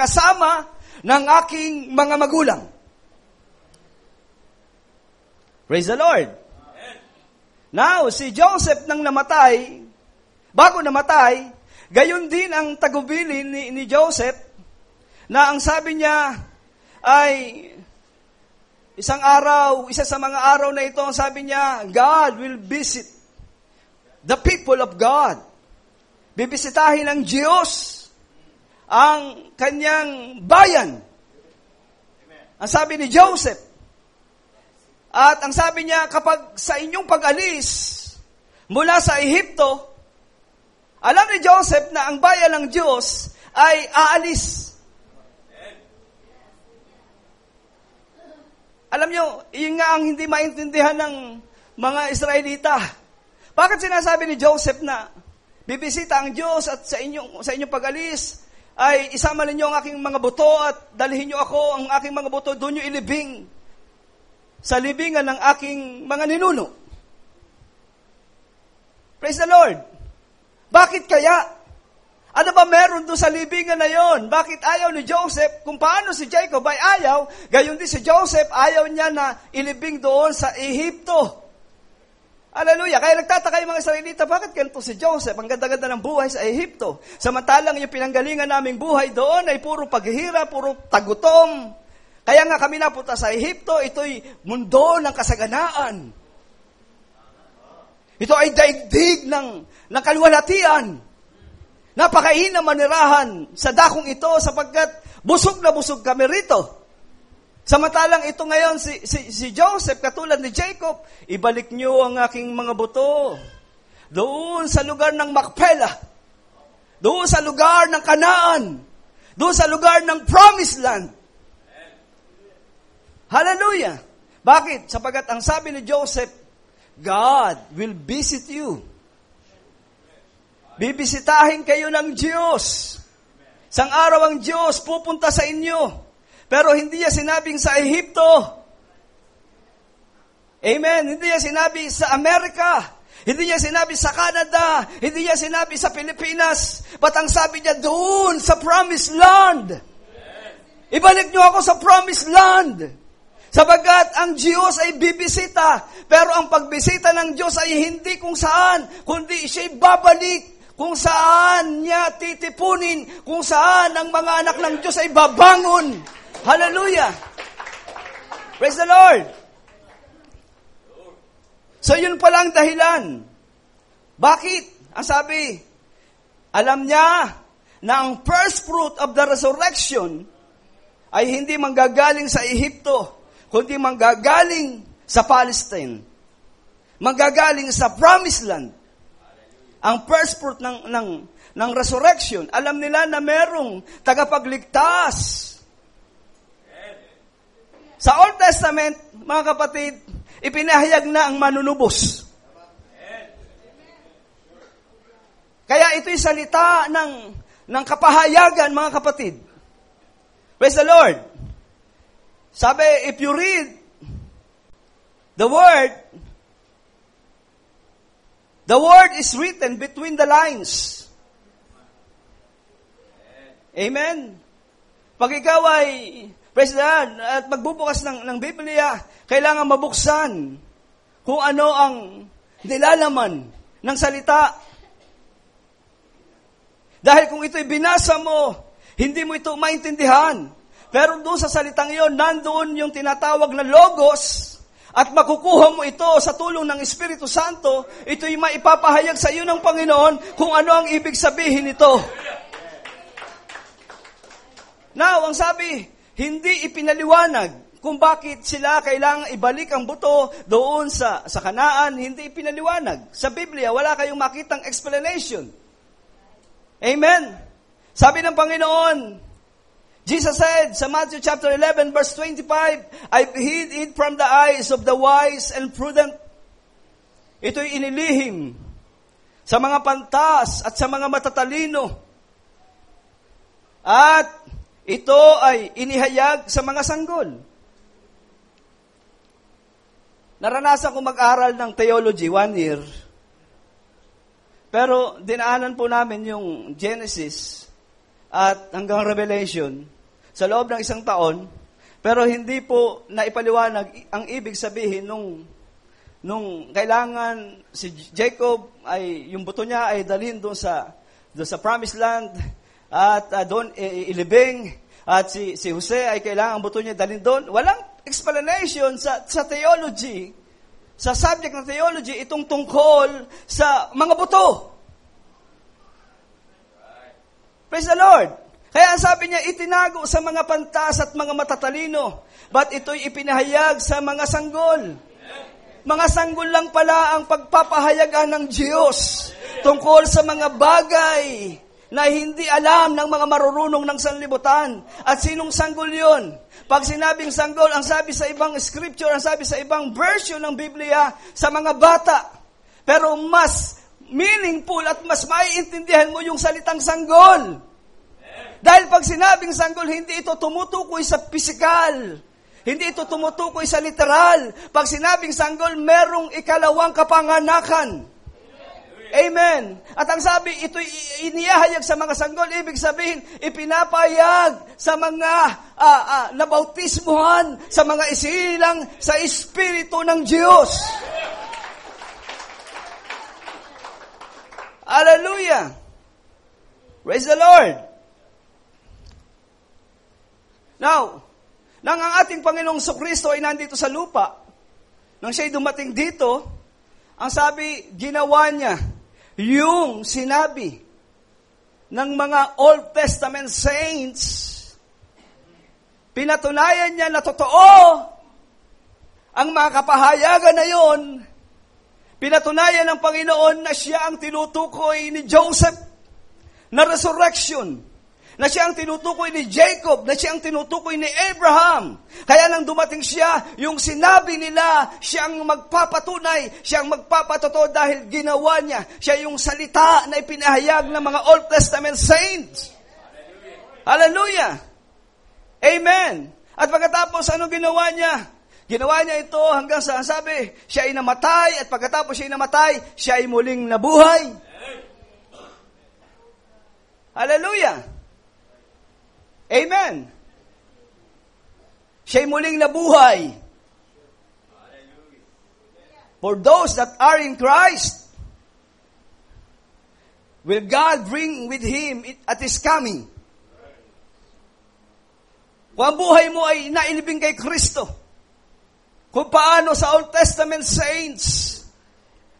kasama ng aking mga magulang. Praise the Lord. Now, si Joseph nang namatay, bago namatay, gayon din ang tagubilin ni Joseph, na ang sabi niya ay, isa sa mga araw na ito, ang sabi niya, God will visit the people of God. Bibisitahin ng Diyos ang kanyang bayan. Ang sabi ni Joseph. At ang sabi niya, kapag sa inyong pag-alis mula sa Ehipto, alam ni Joseph na ang bayan ng Diyos ay aalis. Alam nyo, yun nga ang hindi maintindihan ng mga Israelita. Bakit sinasabi ni Joseph na bibisita ang Diyos at sa inyong pag-alis ay isama ninyo ang aking mga buto at dalhin nyo ako, ang aking mga buto, doon nyo ilibing sa libingan ng aking mga ninuno. Praise the Lord. Bakit kaya? Ano ba meron doon sa libingan na yon? Bakit ayaw ni Joseph? Kung paano si Jacob ay ayaw, gayon din si Joseph, ayaw niya na ilibing doon sa Ehipto. Hallelujah. Kaya nagtataka yung mga Israelita, bakit ganito si Joseph? Ang ganda-ganda ng buhay sa Ehipto. Samantalang yung pinanggalingan naming buhay doon ay puro paghihirap, puro tagutom. Kaya nga kami napunta sa Ehipto, ito'y mundo ng kasaganaan. Ito ay daigdig ng kaluwalhatian. Napakain na manirahan sa dakong ito sapagkat busog na busog kami rito. Samantalang ito ngayon, si Joseph, katulad ni Jacob, ibalik niyo ang aking mga buto doon sa lugar ng Macpela, doon sa lugar ng Canaan, doon sa lugar ng Promised Land. Hallelujah! Bakit? Sapagkat ang sabi ni Joseph, God will visit you. Bibisitahin kayo ng Diyos. Sang araw ang Diyos pupunta sa inyo. Pero hindi niya sinabing sa Ehipto. Amen. Hindi niya sinabi sa Amerika. Hindi niya sinabi sa Canada. Hindi niya sinabi sa Pilipinas. But ang sabi niya doon sa Promised Land. Ibalik niyo ako sa Promised Land. Sabagat ang Diyos ay bibisita. Pero ang pagbisita ng Diyos ay hindi kung saan, kundi siya'y babalik. Kung saan niya titipunin, kung saan ang mga anak ng Diyos ay babangon. Hallelujah! Praise the Lord! So yun pala ang dahilan. Bakit? Ang sabi, alam niya na ang first fruit of the resurrection ay hindi manggagaling sa Ehipto, kundi manggagaling sa Palestine. Manggagaling sa Promised Land. Ang first fruit ng resurrection, alam nila na merong tagapagligtas. Sa Old Testament, mga kapatid, ipinahayag na ang manunubos. Kaya ito'y salita ng kapahayagan, mga kapatid. Praise the Lord. Sabi, if you read the word is written between the lines. Amen. Pag ikaw ay, praise God, at magbubukas ng Biblia, kailangan mabuksan kung ano ang nilalaman ng salita. Dahil kung ito'y binasa mo, hindi mo ito maintindihan. Pero doon sa salitang iyon, nandoon yung tinatawag na logos. At makukuha mo ito sa tulong ng Espiritu Santo, ito'y maipapahayag sa iyo ng Panginoon kung ano ang ibig sabihin nito. Now, ang sabi, hindi ipinaliwanag kung bakit sila kailangang ibalik ang buto doon sa Kanaan, hindi ipinaliwanag. Sa Biblia, wala kayong makitang explanation. Amen? Sabi ng Panginoon, Jesus said sa Matthew chapter 11 verse 25, I've hid it from the eyes of the wise and prudent. Ito'y inilihim sa mga pantas at sa mga matatalino. At ito ay inihayag sa mga sanggol. Naranasan ko mag-aral ng theology 1 year. Pero dinaanan po namin yung Genesis at hanggang Revelation, sa loob ng 1 taon, pero hindi po naipaliwanag ang ibig sabihin nung kailangan si Jacob ay yung buto niya ay dalhin doon sa promised land at doon ilibing at si Jose ay kailangan ang buto niya dalhin doon. Walang explanation sa theology, sa subject ng theology itong tungkol sa mga buto. Praise the Lord. Kaya sabi niya, itinago sa mga pantas at mga matatalino, but ito'y ipinahayag sa mga sanggol. Mga sanggol lang pala ang pagpapahayagan ng Diyos tungkol sa mga bagay na hindi alam ng mga marurunong ng sanlibutan. At sinong sanggol yun? Pag sinabing sanggol, ang sabi sa ibang scripture, ang sabi sa ibang version ng Biblia, sa mga bata. Pero mas meaningful at mas maiintindihan mo yung salitang sanggol. Dahil pag sinabing sanggol, hindi ito tumutukoy sa physical. Hindi ito tumutukoy sa literal. Pag sinabing sanggol, merong ikalawang kapanganakan. Amen. At ang sabi, ito inihahayag sa mga sanggol, ibig sabihin, ipinapahayag sa mga nabautismuhan, sa mga isilang, sa Espiritu ng Diyos. Hallelujah. Praise the Lord. Now, nang ang ating Panginoong Kristo ay nandito sa lupa, nang siya'y dumating dito, ang sabi, ginawa niya yung sinabi ng mga Old Testament saints. Pinatunayan niya na totoo ang mga kapahayagan na yon. Pinatunayan ng Panginoon na siya ang tinutukoy ni Joseph na resurrection. Na siya ang tinutukoy ni Jacob, na siya ang tinutukoy ni Abraham. Kaya nang dumating siya, yung sinabi nila, siya ang magpapatunay, siya ang magpapatotoo dahil ginawa niya. Siya yung salita na ipinahayag ng mga Old Testament saints. Hallelujah! Amen! At pagkatapos, ano ginawa niya? Ginawa niya ito hanggang sa sabi, siya ay namatay, at pagkatapos siya ay namatay, siya ay muling nabuhay. Hallelujah! Amen. Siya'y muling nabuhay. For those that are in Christ, will God bring with Him at His coming. Kung ang buhay mo ay nailibing kay Kristo, kung paano sa Old Testament saints,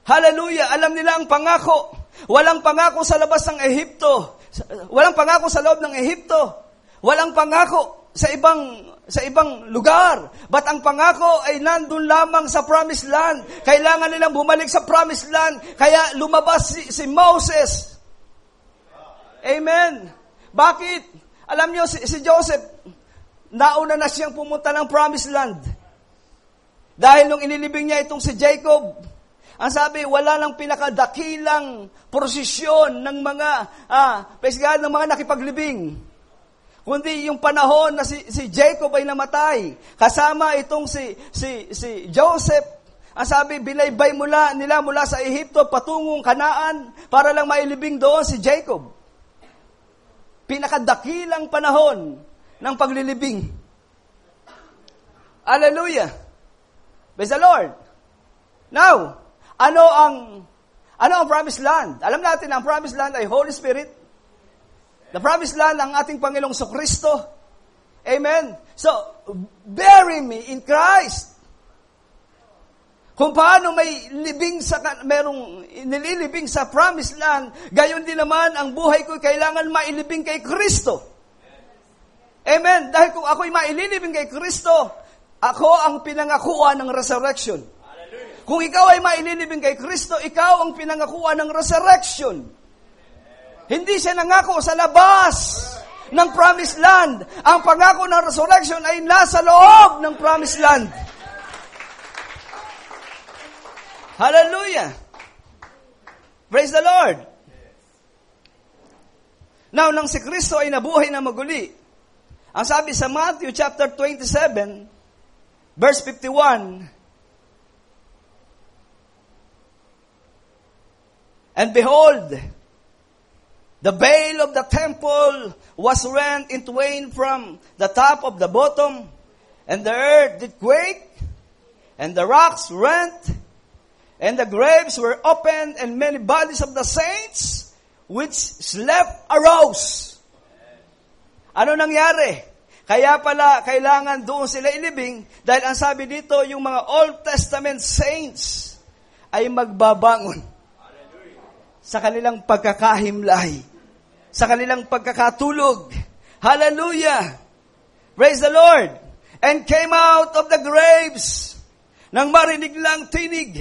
hallelujah, alam nila ang pangako. Walang pangako sa labas ng Ehipto. Walang pangako sa loob ng Ehipto. Walang pangako sa ibang lugar. But ang pangako ay nandun lamang sa Promised Land. Kailangan nilang bumalik sa Promised Land. Kaya lumabas si Moses. Amen. Bakit? Alam niyo, si Joseph, nauna na siyang pumunta ng Promised Land. Dahil nung inilibing niya itong si Jacob, ang sabi, wala lang pinakadakilang prosesyon ng mga, ng mga nakipaglibing. Kundi yung panahon na si Jacob ay namatay, kasama itong si Joseph, ang sabi, binaybay nila mula sa Ehipto patungong Kanaan para lang mailibing doon si Jacob. Pinakadakilang panahon ng paglilibing. Hallelujah. Praise the Lord. Now, ano ang Promised Land? Alam natin ang Promised Land ay Holy Spirit. The Promised Land ang ating Panginoong Kristo. Amen. So, bury me in Christ. Kung paano may merong nililibing sa Promised Land, gayon din naman ang buhay ko kailangan mailibing kay Kristo. Amen. Dahil kung ako'y maililibing kay Kristo, ako ang pinangakuan ng resurrection. Kung ikaw ay maililibing kay Kristo, ikaw ang pinangakuan ng resurrection. Hindi siya nangako sa labas ng Promised Land. Ang pangako ng resurrection ay nasa loob ng Promised Land. Hallelujah! Praise the Lord! Now, nang si Kristo ay nabuhay na maguli, ang sabi sa Matthew chapter 27, verse 51, and behold, The veil of the temple was rent in twain from the top of the bottom, and the earth did quake, and the rocks rent, and the graves were opened, and many bodies of the saints which slept arose. Ano nangyari? Kaya pala, kailangan doon sila ilibing, dahil ang sabi dito, yung mga Old Testament saints ay magbabangon sa kanilang pagkakahimlay, sa kanilang pagkakatulog. Hallelujah! Praise the Lord! And came out of the graves, nang marinig lang tinig.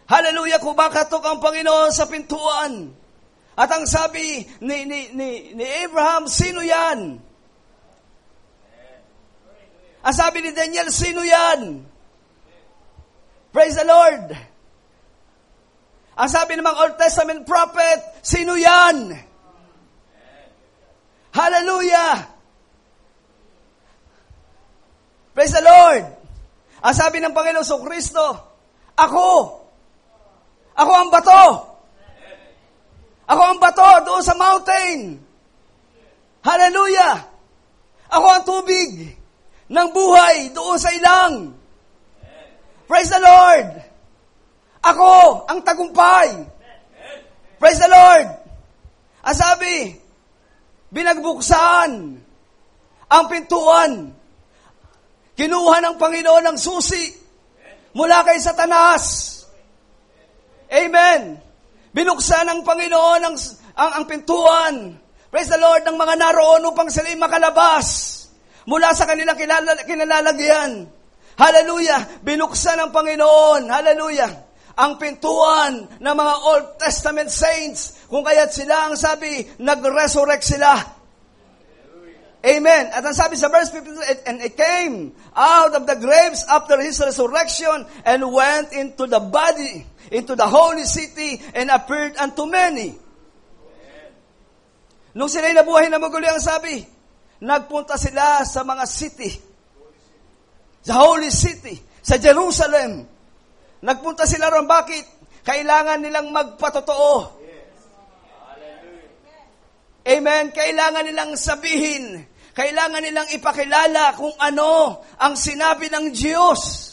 Hallelujah! Kumakatok ang Panginoon sa pintuan. At ang sabi ni Abraham, sino yan? Ang sabi ni Daniel, sino yan? Praise the Lord! Ang sabi ng mga Old Testament prophet, sino yan? Hallelujah! Praise the Lord! Ang sabi ng Panginoon sa Kristo, ako ang bato. Ako ang bato doon sa mountain. Hallelujah! Ako ang tubig ng buhay doon sa ilang. Praise the Lord! Ako ang tagumpay. Praise the Lord! Ang sabi, binagbuksan ang pintuan. Kinuha ng Panginoon ng susi mula kay Satanas. Amen! Binuksan ng Panginoon ang pintuan. Praise the Lord, ng mga naroon upang sila'y makalabas mula sa kanilang kinalalagyan. Hallelujah! Binuksan ng Panginoon. Hallelujah! Ang pintuan ng mga Old Testament saints. Kung kaya't sila, ang sabi, nag-resurrect sila. Amen. At ang sabi sa verse 15, and it came out of the graves after his resurrection and went into the body, into the holy city, and appeared unto many. Nung sila'y nabuhay na maguli, ang sabi, nagpunta sila sa mga city, sa holy city, sa Jerusalem. Nagpunta sila ron. Bakit? Kailangan nilang magpatotoo. Amen. Kailangan nilang sabihin, kailangan nilang ipakilala kung ano ang sinabi ng Diyos.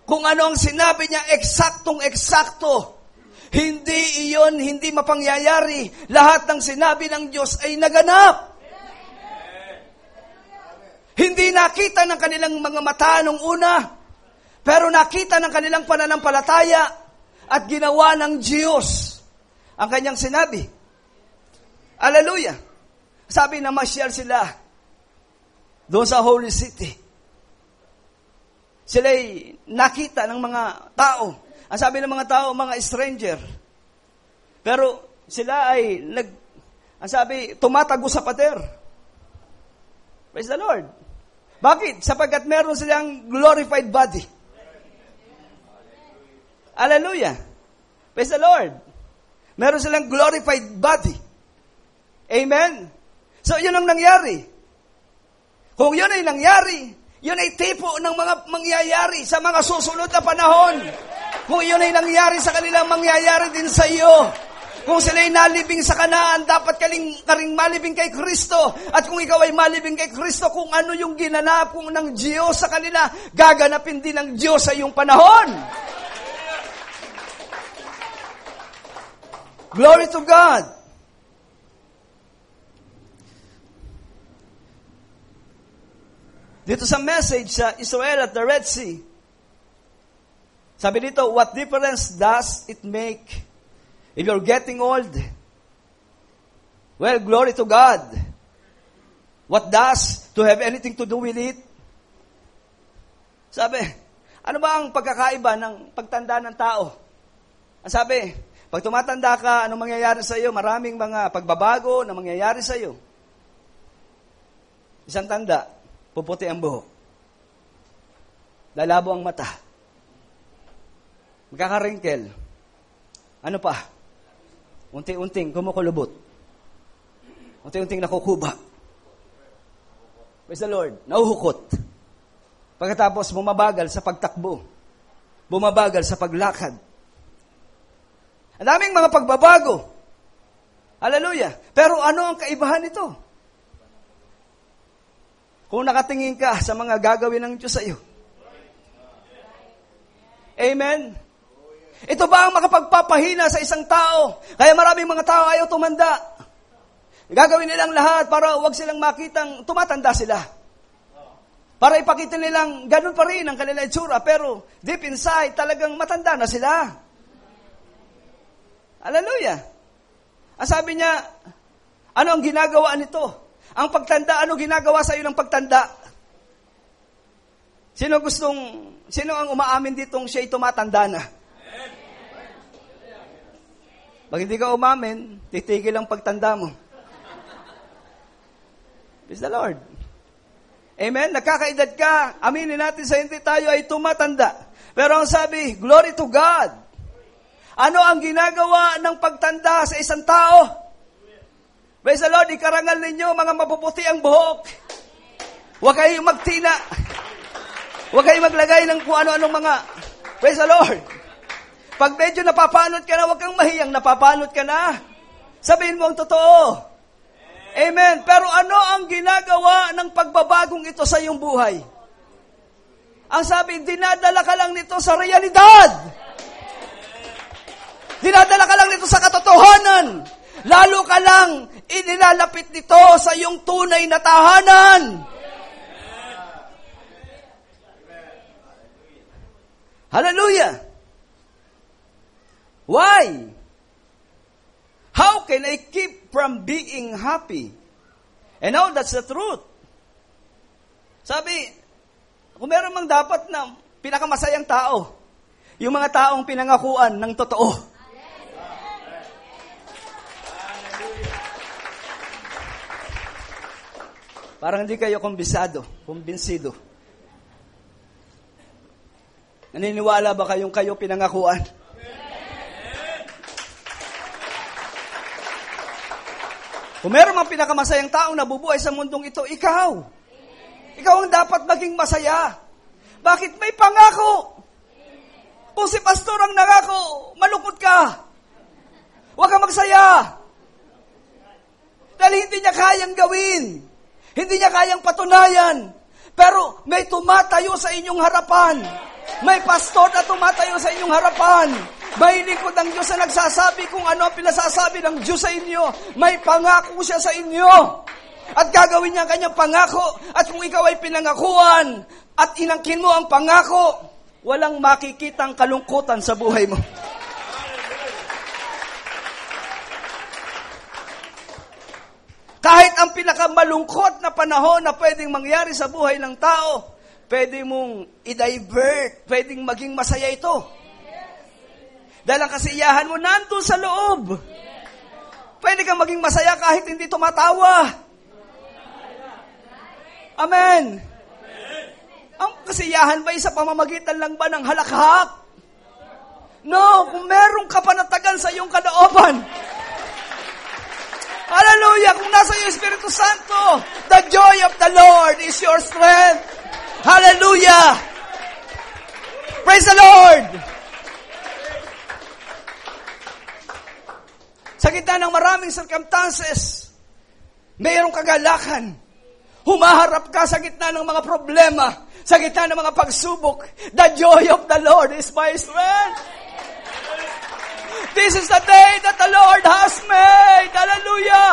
Kung ano ang sinabi niya, eksaktong-eksakto. Hindi mapangyayari. Lahat ng sinabi ng Diyos ay naganap. Hindi nakita ng kanilang mga mata nung una, pero nakita ng kanilang pananampalataya at ginawa ng Diyos ang kanyang sinabi. Hallelujah! Sabi na masyal sila doon sa Holy City. Sila'y nakita ng mga tao. Ang sabi ng mga tao, mga stranger. Pero sila ay ang sabi, tumatago sa pader. Praise the Lord. Bakit? Sapagkat meron silang glorified body. Hallelujah. Praise the Lord. Meron silang glorified body. Amen. So, yun ang nangyari. Kung yun ay nangyari, yun ay tipo ng mga mangyayari sa mga susunod na panahon. Kung yun ay nangyari sa kanilang mangyayari din sa iyo. Kung sila'y nalibing sa Kanaan, dapat karing malibing kay Kristo. At kung ikaw ay malibing kay Kristo, kung ano yung ginanap kung ng Diyos sa kanila, gaganapin din ng Diyos sa iyong panahon. Glory to God. Dito sa message sa Israel at the Red Sea, sabi dito, what difference does it make if you're getting old? Well, glory to God. What does to have anything to do with it? Sabi, ano ba ang pagkakaiba ng pagtanda ng tao? Ang sabi, pag tumatanda ka, anong mangyayari sa iyo? Maraming mga pagbabago na mangyayari sa iyo. Isang tanda, puputi ang buhok. Lalabo ang mata. Magkakaringkel. Ano pa? Unti-unting kumukulubot. Unti-unting nakukuba. Praise the Lord. Nauhukot. Pagkatapos bumabagal sa pagtakbo. Bumabagal sa paglakad. Ang daming mga pagbabago. Hallelujah. Pero ano ang kaibahan nito? Kung nakatingin ka sa mga gagawin ng Diyos sa iyo. Amen? Ito ba ang makapagpapahina sa isang tao? Kaya maraming mga tao ayaw tumanda. Gagawin nilang lahat para wag silang makitang tumatanda sila. Para ipakita nilang ganun pa rin ang kanilang itsura, pero deep inside talagang matanda na sila. Hallelujah. Ang sabi niya, ano ang ginagawa nito? Ang pagtanda, ano ginagawa sa iyo ng pagtanda? Sino ang umaamin ditong siya'y tumatanda na? Pag hindi ka umamin, titigil ang pagtanda mo. Praise the Lord. Amen? Nagkakaedad ka, aminin natin sa hindi tayo ay tumatanda. Pero ang sabi, glory to God. Ano ang ginagawa ng pagtanda sa isang tao? Praise the Lord, ikarangal ninyo mga mapuputi ang buhok. Huwag kayong magtina. Huwag kayong maglagay ng kung ano-anong mga, praise the Lord. Pag medyo napapanot ka na, huwag kang mahiyang napapanot ka na. Sabihin mo ang totoo. Amen. Pero ano ang ginagawa ng pagbabagong ito sa iyong buhay? Ang sabi, dinadala ka lang nito sa realidad. Dinadala ka lang nito sa katotohanan. Lalo ka lang inilalapit nito sa iyong tunay na tahanan. Hallelujah. Why? How can I keep from being happy? And now that's the truth. Sabi, kung meron mang dapat na pinakamasayang tao, yung mga taong pinangakuan ng totoo. Parang hindi kayo kumbinsido. Naniniwala ba kayo pinangakuan? Kung meron mang pinakamasayang taong nabubuhay sa mundong ito, ikaw. Ikaw ang dapat maging masaya. Bakit? May pangako. Kung si pastor ang nangako, malungkot ka. Huwag kang magsaya. Dahil hindi niya kayang gawin. Hindi niya kayang patunayan. Pero may tumatayo sa inyong harapan. May pastor na tumatayo sa inyong harapan. May lingkod ng Diyos na nagsasabi kung ano ang pinasasabi ng Diyos sa inyo. May pangako siya sa inyo. At gagawin niya ang kanyang pangako. At kung ikaw ay pinangakuan at inangkin mo ang pangako, walang makikitang kalungkutan sa buhay mo. Kahit ang pinakamalungkot na panahon na pwedeng mangyari sa buhay ng tao, pwede mong i-divert, pwedeng maging masaya ito. Dahil ang kasiyahan mo nandun sa loob. Pwede kang maging masaya kahit hindi tumatawa. Amen. Ang kasiyahan ba sa pamamagitan lang ba ng halakhak? No, kung meron kapanatagan sa iyong kalooban. Hallelujah! Kung nasa iyo Espiritu Santo, the joy of the Lord is your strength. Hallelujah! Praise the Lord! Sa gitna ng maraming circumstances, mayroong kagalakan. Humaharap ka sa gitna ng mga problema, sa gitna ng mga pagsubok. The joy of the Lord is my strength. This is the day that the Lord has made. Hallelujah!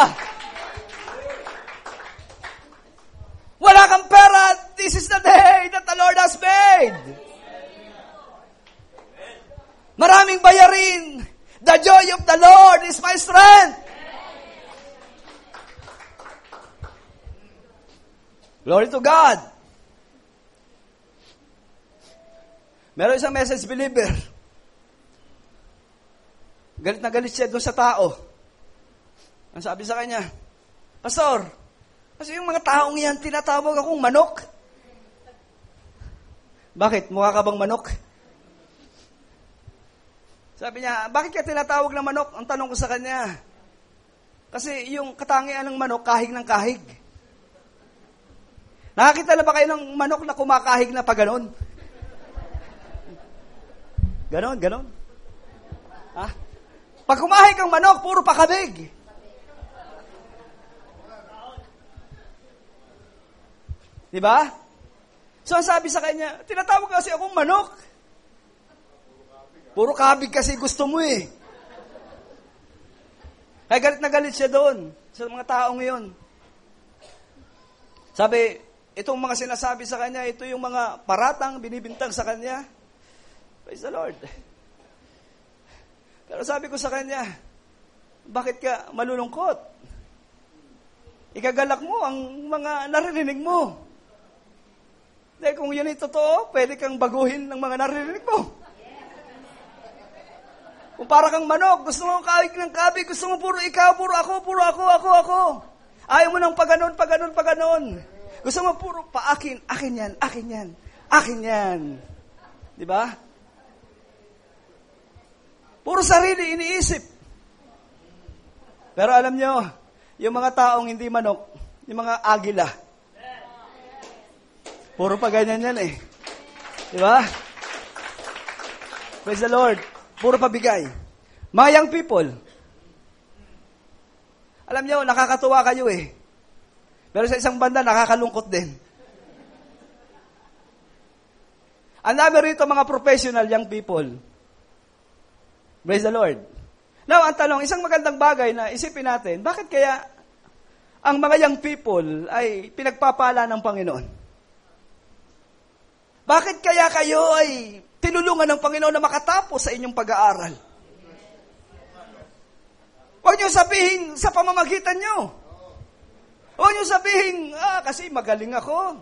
Wala kang pera. This is the day that the Lord has made. Maraming bayarin. The joy of the Lord is my strength. Glory to God. Meron isang message believer. Galit na galit siya doon sa tao. Ang sabi sa kanya, Pastor, kasi yung mga taong yan, tinatawag akong manok. Bakit? Mukha ka bang manok? Sabi niya, bakit ka tinatawag na manok? Ang tanong ko sa kanya, kasi yung katangian ng manok, kahig ng kahig. Nakakita na ba kayo ng manok na kumakahig na pa ganon? Ganon? Ha? Pag kumahig ang manok, puro pakabig. Di ba? So, ang sabi sa kanya, tinatawag kasi akong manok. Puro kabig kasi gusto mo eh. Kaya galit na galit siya doon sa mga taong yun. Sabi, itong mga sinasabi sa kanya, ito yung mga paratang binibintang sa kanya. Praise the Lord. Pero sabi ko sa kanya, bakit ka malulungkot? Ikagalak mo ang mga naririnig mo. Dahil kung yun ay totoo, pwede kang baguhin ng mga naririnig mo. Kung para kang manok, gusto mo kawig ng kabig, gusto mo puro ikaw, puro ako. Ayaw mo ng paganon. Gusto mo puro akin yan. Di ba? Puro sarili iniisip. Pero alam nyo, yung mga taong hindi manok, yung mga agila, puro pa ganyan yan eh. Di ba? Praise the Lord. Puro pabigay. Mga young people, alam nyo, nakakatuwa kayo eh. Pero sa isang banda, nakakalungkot din. Ang dami rito mga professional young people. Praise the Lord. Now, ang tanong, isang magandang bagay na isipin natin, bakit kaya ang mga young people ay pinagpapala ng Panginoon? Bakit kaya kayo ay tinulungan ng Panginoon na makatapos sa inyong pag-aaral? Huwag niyo sabihin sa pamamagitan niyo. Huwag niyo sabihin, kasi magaling ako.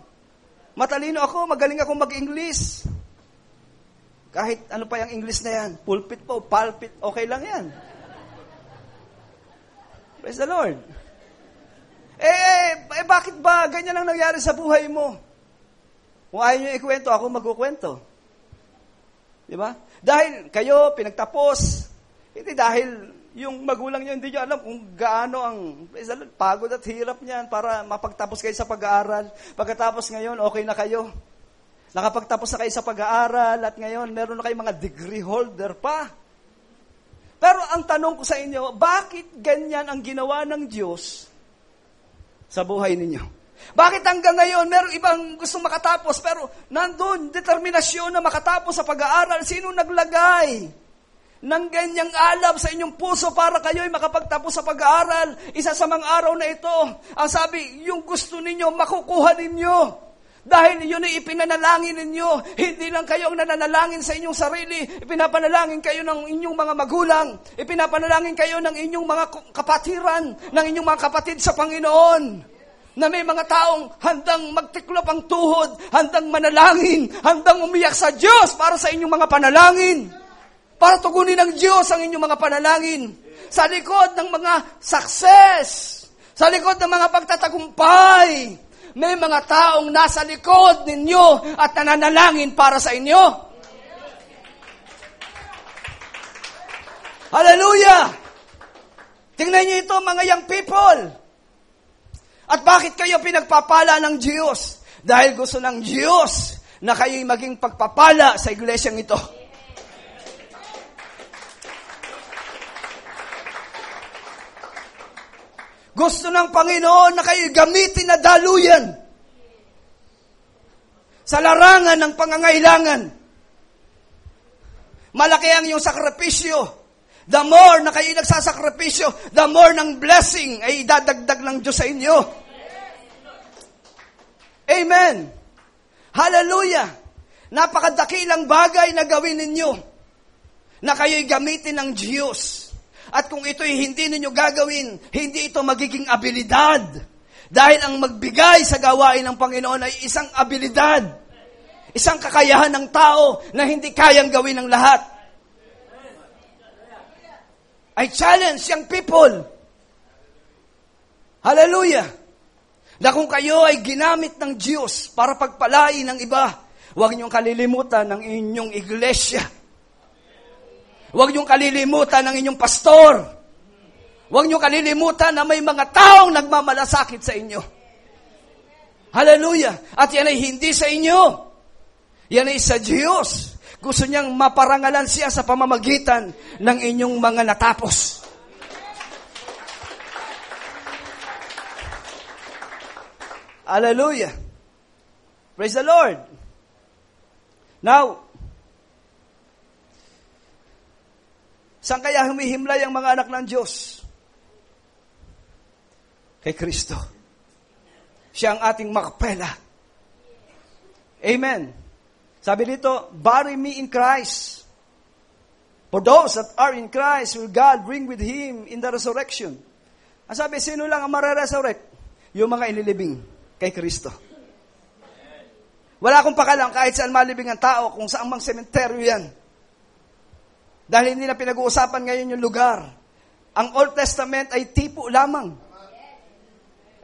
Matalino ako, magaling ako mag-English. Kahit ano pa yung English na yan, pulpit po, pulpit, okay lang yan. Praise the Lord. Bakit ba ganyan ang nangyari sa buhay mo? Kung ayaw niyo ikwento, ako magkukwento. Di ba? Dahil kayo pinagtapos, hindi dahil yung magulang niyo hindi niyo alam kung gaano ang pagod at hirap niyan para mapagtapos kayo sa pag-aaral. Pagkatapos ngayon, okay na kayo. Nakapagtapos na kayo sa pag-aaral at ngayon meron na kayong mga degree holder pa. Pero ang tanong ko sa inyo, bakit ganyan ang ginawa ng Diyos sa buhay ninyo? Bakit hanggang ngayon, meron ibang gustong makatapos, pero nandun, determinasyon na makatapos sa pag-aaral. Sino naglagay ng ganyang alab sa inyong puso para kayo'y makapagtapos sa pag-aaral? Isa sa mga araw na ito, ang sabi, yung gusto ninyo, makukuha ninyo. Dahil yun ay ipinanalangin ninyo. Hindi lang kayo ang nananalangin sa inyong sarili. Ipinapanalangin kayo ng inyong mga magulang. Ipinapanalangin kayo ng inyong mga kapatiran, ng inyong mga kapatid sa Panginoon. Na may mga taong handang magtiklop ang tuhod, handang manalangin, handang umiyak sa Diyos para sa inyong mga panalangin. Para tugunin ng Diyos ang inyong mga panalangin. Sa likod ng mga success, sa likod ng mga pagtatagumpay, may mga taong nasa likod ninyo at nananalangin para sa inyo. Hallelujah! Tingnan niyo ito mga young people. At bakit kayo pinagpapala ng Diyos? Dahil gusto ng Diyos na kayo'y maging pagpapala sa iglesyang ito. Gusto ng Panginoon na kayo'y gamitin na daluyan sa larangan ng pangangailangan. Malaki ang iyong sakripisyo. The more na kayo nagsasakripisyo, the more ng blessing ay idadagdag ng Diyos sa inyo. Amen. Hallelujah. Napakadakilang bagay na gawin ninyo na kayo'y gamitin ng Diyos. At kung ito'y hindi ninyo gagawin, hindi ito magiging abilidad. Dahil ang magbigay sa gawain ng Panginoon ay isang abilidad. Isang kakayahan ng tao na hindi kayang gawin ng lahat. I challenge young people. Hallelujah. Na kung kayo ay ginamit ng Diyos para pagpalain ng iba, huwag niyong kalilimutan ng inyong iglesia. Huwag niyong kalilimutan ng inyong pastor. Huwag niyong kalilimutan na may mga taong nagmamalasakit sa inyo. Hallelujah. At yan ay hindi sa inyo. Yan ay sa Diyos. Gusto niyang maparangalan siya sa pamamagitan ng inyong mga natapos. Hallelujah. Praise the Lord. Now, saan kaya humihimlay ang mga anak ng Diyos? Kay Kristo. Siya ang ating makapela. Amen. Sabi dito, bury me in Christ. For those that are in Christ will God bring with Him in the resurrection. Ang sabi, sino lang ang mare-resurrect? Yung mga inilibing kay Kristo. Wala akong pakalang kahit saan malibing ang tao, kung saan mang sementeryo yan. Dahil hindi na pinag-uusapan ngayon yung lugar. Ang Old Testament ay tipo lamang.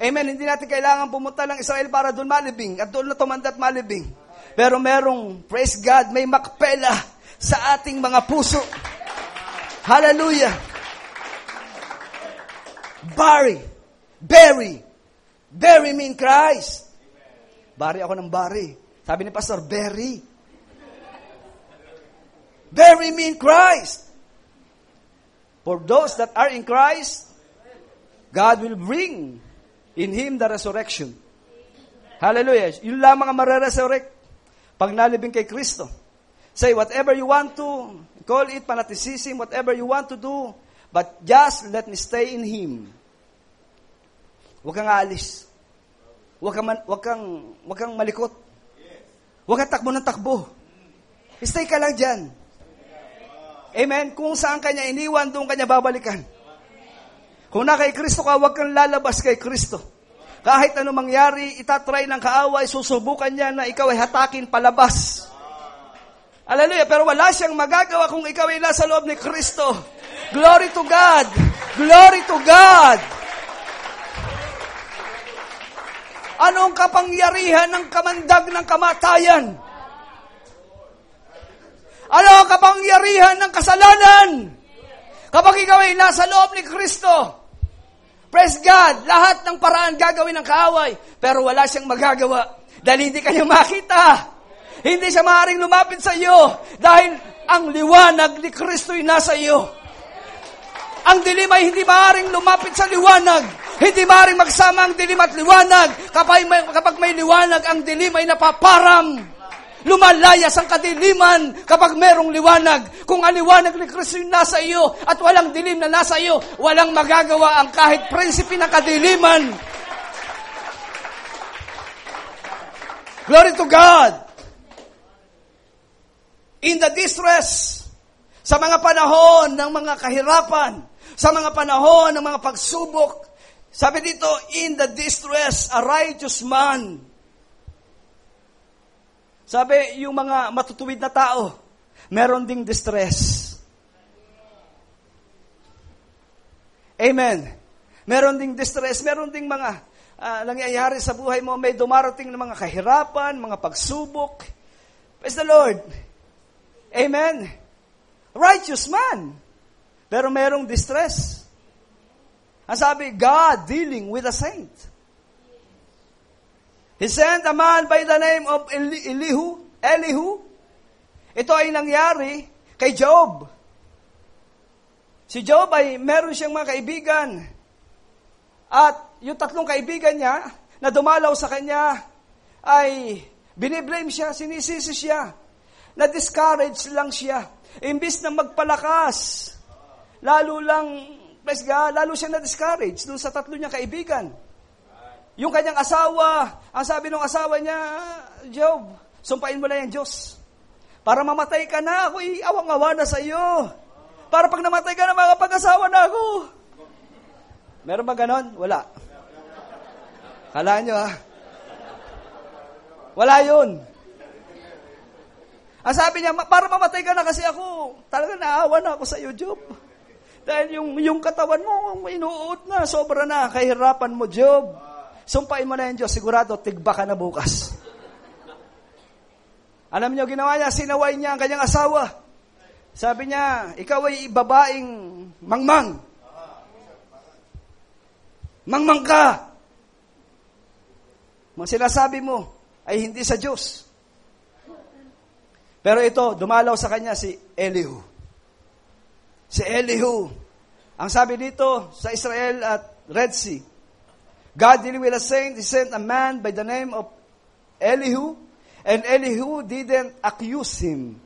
Amen. Hindi natin kailangan pumunta ng Israel para doon malibing at doon na tumanda at malibing. Pero merong, praise God, may makpela sa ating mga puso. Hallelujah. Bury me in Christ. Bury ako ng bury. Sabi ni Pastor, bury me in Christ. For those that are in Christ, God will bring in Him the resurrection. Hallelujah. Yun lamang ang mare-resurrect pag nalibing kay Kristo. Say, whatever you want to, call it fanaticism, whatever you want to do, but just let me stay in Him. Huwag kang aalis. Huwag kang malikot. Huwag kang takbo ng takbo. Stay ka lang dyan. Amen? Kung saan kanya iniwan, doon kanya babalikan. Kung na kay Kristo ka, huwag kang lalabas kay Kristo. Kahit ano mangyari, itatry ng kaaway, susubukan niya na ikaw ay hatakin palabas. Hallelujah. Pero wala siyang magagawa kung ikaw ay nasa loob ni Kristo. Glory to God. Glory to God. Anong kapangyarihan ng kamandag ng kamatayan? Ano ang kapangyarihan ng kasalanan? Kapag ikaw ay nasa loob ni Kristo, praise God, lahat ng paraan gagawin ng kaaway, pero wala siyang magagawa dahil hindi kanya makita. Hindi siya maaaring lumapit sa iyo dahil ang liwanag ni Kristo ay nasa iyo. Ang dilim ay hindi maaaring lumapit sa liwanag. Hindi maaaring magsama ang dilim at liwanag. Kapag may liwanag, ang dilim ay napaparam. Lumalayas ang kadiliman kapag merong liwanag. Kung ang liwanag ni Kristo yung nasa iyo at walang dilim na nasa iyo, walang magagawa ang kahit prinsipe ng kadiliman. Glory to God. In the distress, sa mga panahon ng mga kahirapan, sa mga panahon ng mga pagsubok, sabi dito, in the distress, a righteous man. Sabi, yung mga matutuwid na tao, meron ding distress. Amen. Meron ding distress, meron ding mga nangyayari sa buhay mo, may dumarating na mga kahirapan, mga pagsubok. Praise the Lord. Amen. Righteous man. Pero merong distress. Ang sabi, God dealing with a saint. He sent a man by the name of Elihu. Ito ay nangyari kay Job. Si Job ay meron siyang mga kaibigan. At yung tatlong kaibigan niya na dumalaw sa kanya ay biniblame siya, sinisisi siya. Na-discourage lang siya. Imbis na magpalakas, lalo siya na-discourage doon sa tatlo niyang kaibigan. Yung kanyang asawa, ang sabi ng asawa niya, Job, sumpain mo lang yung Diyos. Para mamatay ka na, ako'y awang-awa na sa iyo. Para pag namatay ka na, makapag-asawa na ako. Meron ba ganon? Wala. Kala nyo ha? Wala yun. Ang sabi niya, para mamatay ka na kasi ako, talaga naawa na ako sa iyo, Job. Dahil yung katawan mo, inuut na, sobra na, kahirapan mo, Job. Sumpain mo na yung Diyos, sigurado, tigba ka na bukas. Alam niyo, ginawa niya, sinaway niya ang kanyang asawa. Sabi niya, ikaw ay babaeng mangmang. Mangmang ka. Mga sinasabi mo ay hindi sa Diyos. Pero ito, dumalaw sa kanya si Elihu. Si Elihu. Ang sabi dito sa Israel at Red Sea, God dealing with a saint, He sent a man by the name of Elihu, and Elihu didn't accuse him.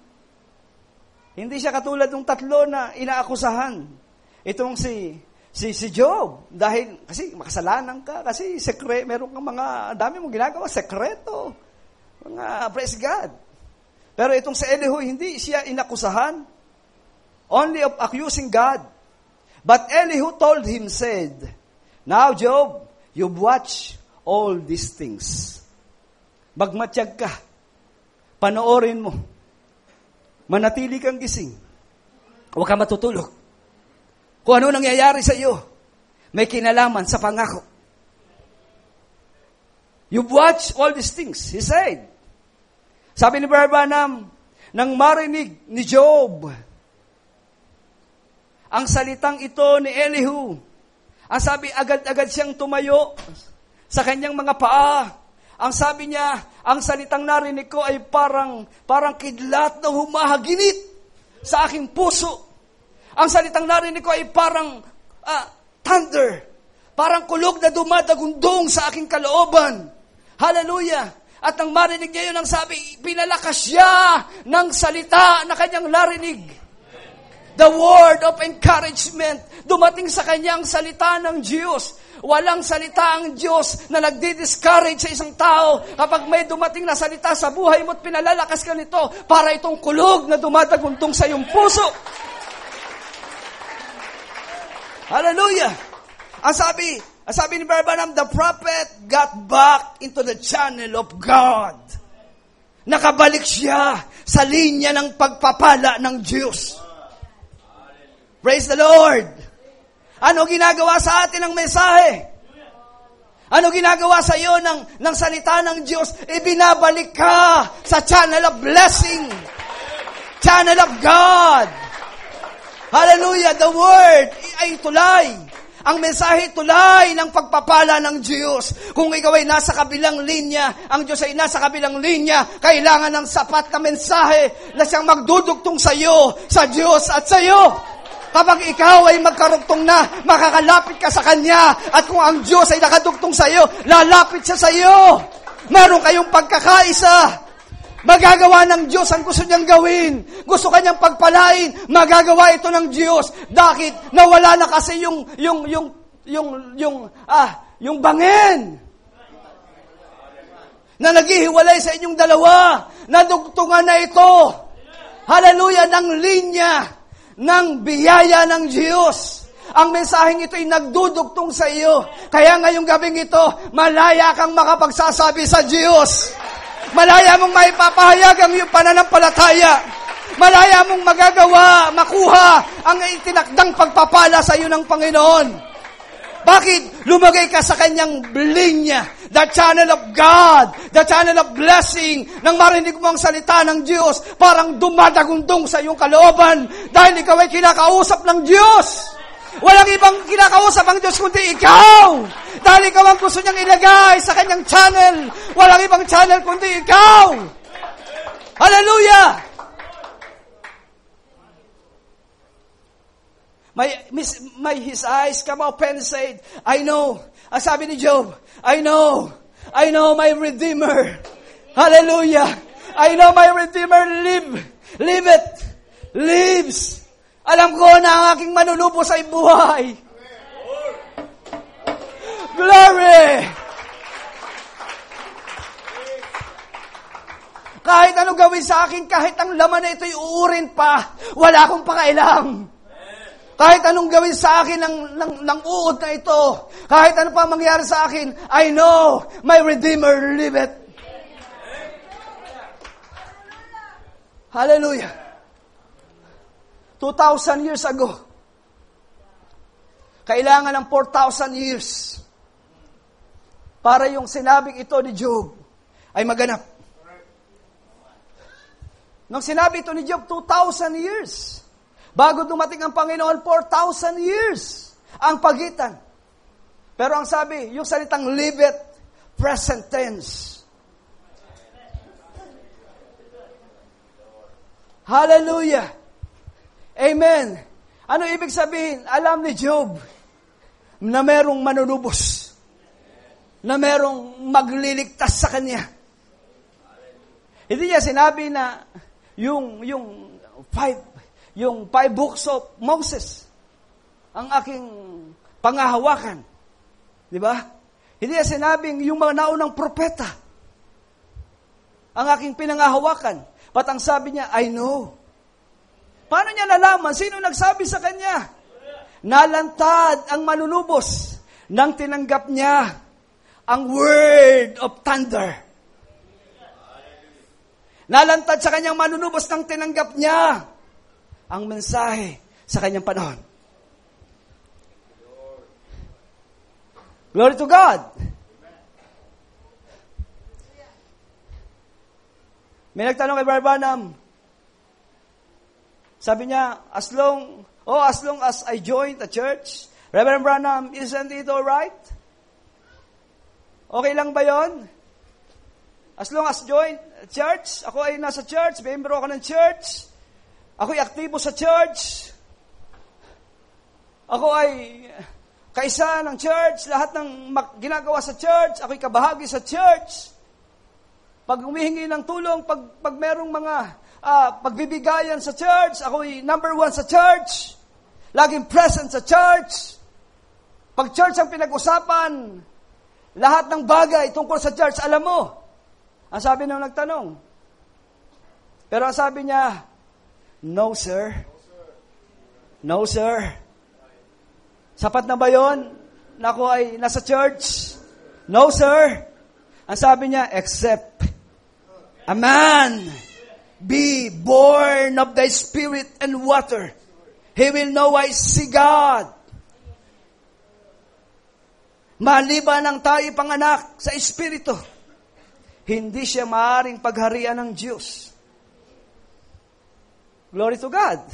Hindi siya katulad ng tatlo na inaakusahan. Itong si Job, dahil kasi makasalanan ka, kasi meron kang dami mong ginagawa, sekreto. Praise God. Pero itong si Elihu, hindi siya inakusahan, only of accusing God. But Elihu told him, said, "Now Job, you've watched all these things. Magmatiyag ka, panoorin mo, manatili kang gising, huwag ka matutulog. Kung ano nangyayari sa iyo, may kinalaman sa pangako. You've watched all these things," he said. Sabi ni Brother Branham, nang marinig ni Job ang salitang ito ni Elihu, ang sabi, agad-agad siyang tumayo sa kanyang mga paa. Ang sabi niya, ang salitang narinig ko ay parang kidlat na humahaginit sa aking puso. Ang salitang narinig ko ay parang thunder, parang kulog na dumadagundong sa aking kalooban. Hallelujah! At nang marinig niya yun, ang sabi, pinalakas siya ng salita na kanyang narinig. The word of encouragement. Dumating sa kanya ang salita ng Diyos. Walang salita ang Diyos na nagdi-discourage sa isang tao kapag may dumating na salita sa buhay mo at pinalalakas ka nito para itong kulog na dumadagundong sa iyong puso. Hallelujah! Ang sabi ni Brother Branham, the prophet got back into the channel of God. Nakabalik siya sa linya ng pagpapala ng Diyos. Praise the Lord! Ano ginagawa sa atin ng mensahe? Ano ginagawa sa iyo ng salita ng Diyos? Ibinabalik ka sa channel of blessing. Channel of God. Hallelujah! The word ay tulay. Ang mensahe tulay ng pagpapala ng Diyos. Kung ikaw ay nasa kabilang linya, ang Diyos ay nasa kabilang linya, kailangan ng sapat na mensahe na siyang magdudugtong sa iyo, sa Diyos at sa iyo. Kapag ikaw ay magkarugtong na, makakalapit ka sa Kanya. At kung ang Diyos ay nakadugtong sa iyo, lalapit siya sa iyo. Meron kayong pagkakaisa. Magagawa ng Diyos ang gusto niyang gawin. Gusto kanyang pagpalain, magagawa ito ng Diyos. Bakit? Nawala na kasi yung bangin na naghihiwalay sa inyong dalawa. Nadugtungan na ito. Hallelujah, ng linya ng biyaya ng Diyos. Ang mensaheng ito ay nagdudugtong sa iyo. Kaya ngayong gabing ito, malaya kang makapagsasabi sa Diyos. Malaya mong maipapahayag ang iyong pananampalataya. Malaya mong magagawa, makuha ang itinakdang pagpapala sa iyo ng Panginoon. Bakit? Lumagay ka sa kanyang linya, the channel of God, the channel of blessing. Nang marinig mo ang salita ng Diyos, parang dumadagundong sa iyong kalooban dahil ikaw ay kinakausap ng Diyos. Walang ibang kinakausap ang Diyos kundi ikaw. Dahil ikaw ang gusto niyang ilagay sa kanyang channel. Walang ibang channel kundi ikaw. Hallelujah! His eyes come open and said, I know. Ang sabi ni Job, I know my Redeemer. Hallelujah. I know my Redeemer lives. Alam ko na ang aking manunubos ay buhay. Glory! Kahit anong gawin sa akin, kahit ang laman na ito'y uurin pa, wala akong pakailam. Kahit anong gawin sa akin ng uod na ito, kahit ano pa mangyari sa akin, I know my Redeemer liveth. Hallelujah. 2,000 years ago, kailangan ng 4,000 years para yung sinabing ito ni Job ay maganap. Nung sinabi ito ni Job, 2,000 years. Bago dumating ang Panginoon, 4,000 years ang pagitan. Pero ang sabi, yung salitang liveth, present tense. Hallelujah. Amen. Ano ibig sabihin? Alam ni Job na merong manunubos, na merong magliligtas sa kanya. Hindi niya sinabi na yung five books of Moses ang aking pangahawakan. Di ba? Hindi niya sinabing yung mga naunang propeta ang aking pinangahawakan. But ang sabi niya, I know. Paano niya nalaman? Sino nagsabi sa kanya? Nalantad ang manunubos nang tinanggap niya ang word of thunder. Nalantad sa kanyang manunubos nang tinanggap niya ang mensahe sa kanyang panahon. Glory to God. May nagtanong kay Brother Branham. Sabi niya, as long as I joined the church, Reverend Branham, isn't it all right? Okay lang ba yon? As long as joined church, ako ay nasa church, member ako ng church, ako ay aktibo sa church, ako ay kaisa ng church, lahat ng ginagawa sa church, ako ay kabahagi sa church. Pag humihingi ng tulong, pag merong mga pagbibigayan sa church, ako ay number 1 sa church. Laging present sa church. Pag church ang pinag-usapan, lahat ng bagay tungkol sa church, alam mo. Ang sabi nung nagtanong. Pero ang sabi niya, no sir. No sir. Sapat na ba yun na ako ay nasa church? No sir. Ang sabi niya, except a man be born of the Spirit and water, he will know I see God. Maliban ang tayo panganak sa Espiritu, hindi siya maaaring pagharian ng Diyos. Glory to God.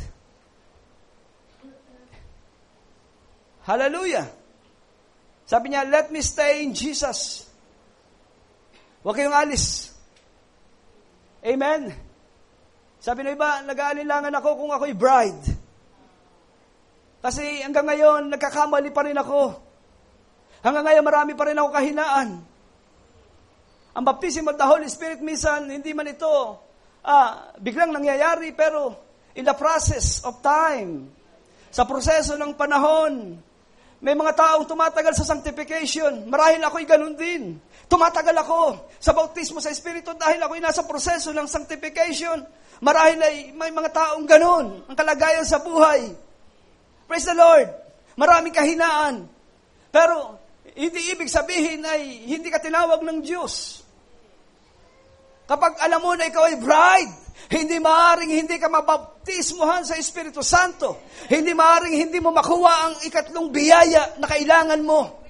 Hallelujah. Sabi niya, let me stay in Jesus. Huwag kayong alis. Amen. Sabi ng iba, nag-aalinlangan ako kung ako'y bride. Kasi hanggang ngayon, nagkakamali pa rin ako. Hanggang ngayon, marami pa rin ako kahinaan. Ang baptism of the Holy Spirit, minsan, hindi man ito biglang nangyayari, pero in the process of time, sa proseso ng panahon, may mga taong tumatagal sa sanctification. Marahil ako'y ganun din. Tumatagal ako sa bautismo sa Espiritu dahil ako'y nasa proseso ng sanctification. Marahil ay may mga taong ganun ang kalagayan sa buhay. Praise the Lord. Maraming kahinaan. Pero hindi ibig sabihin ay hindi ka tinawag ng Diyos. Kapag alam mo na ikaw ay bride, hindi maaaring hindi ka mabaptismuhan sa Espiritu Santo. Hindi maaaring hindi mo makuha ang ikatlong biyaya na kailangan mo.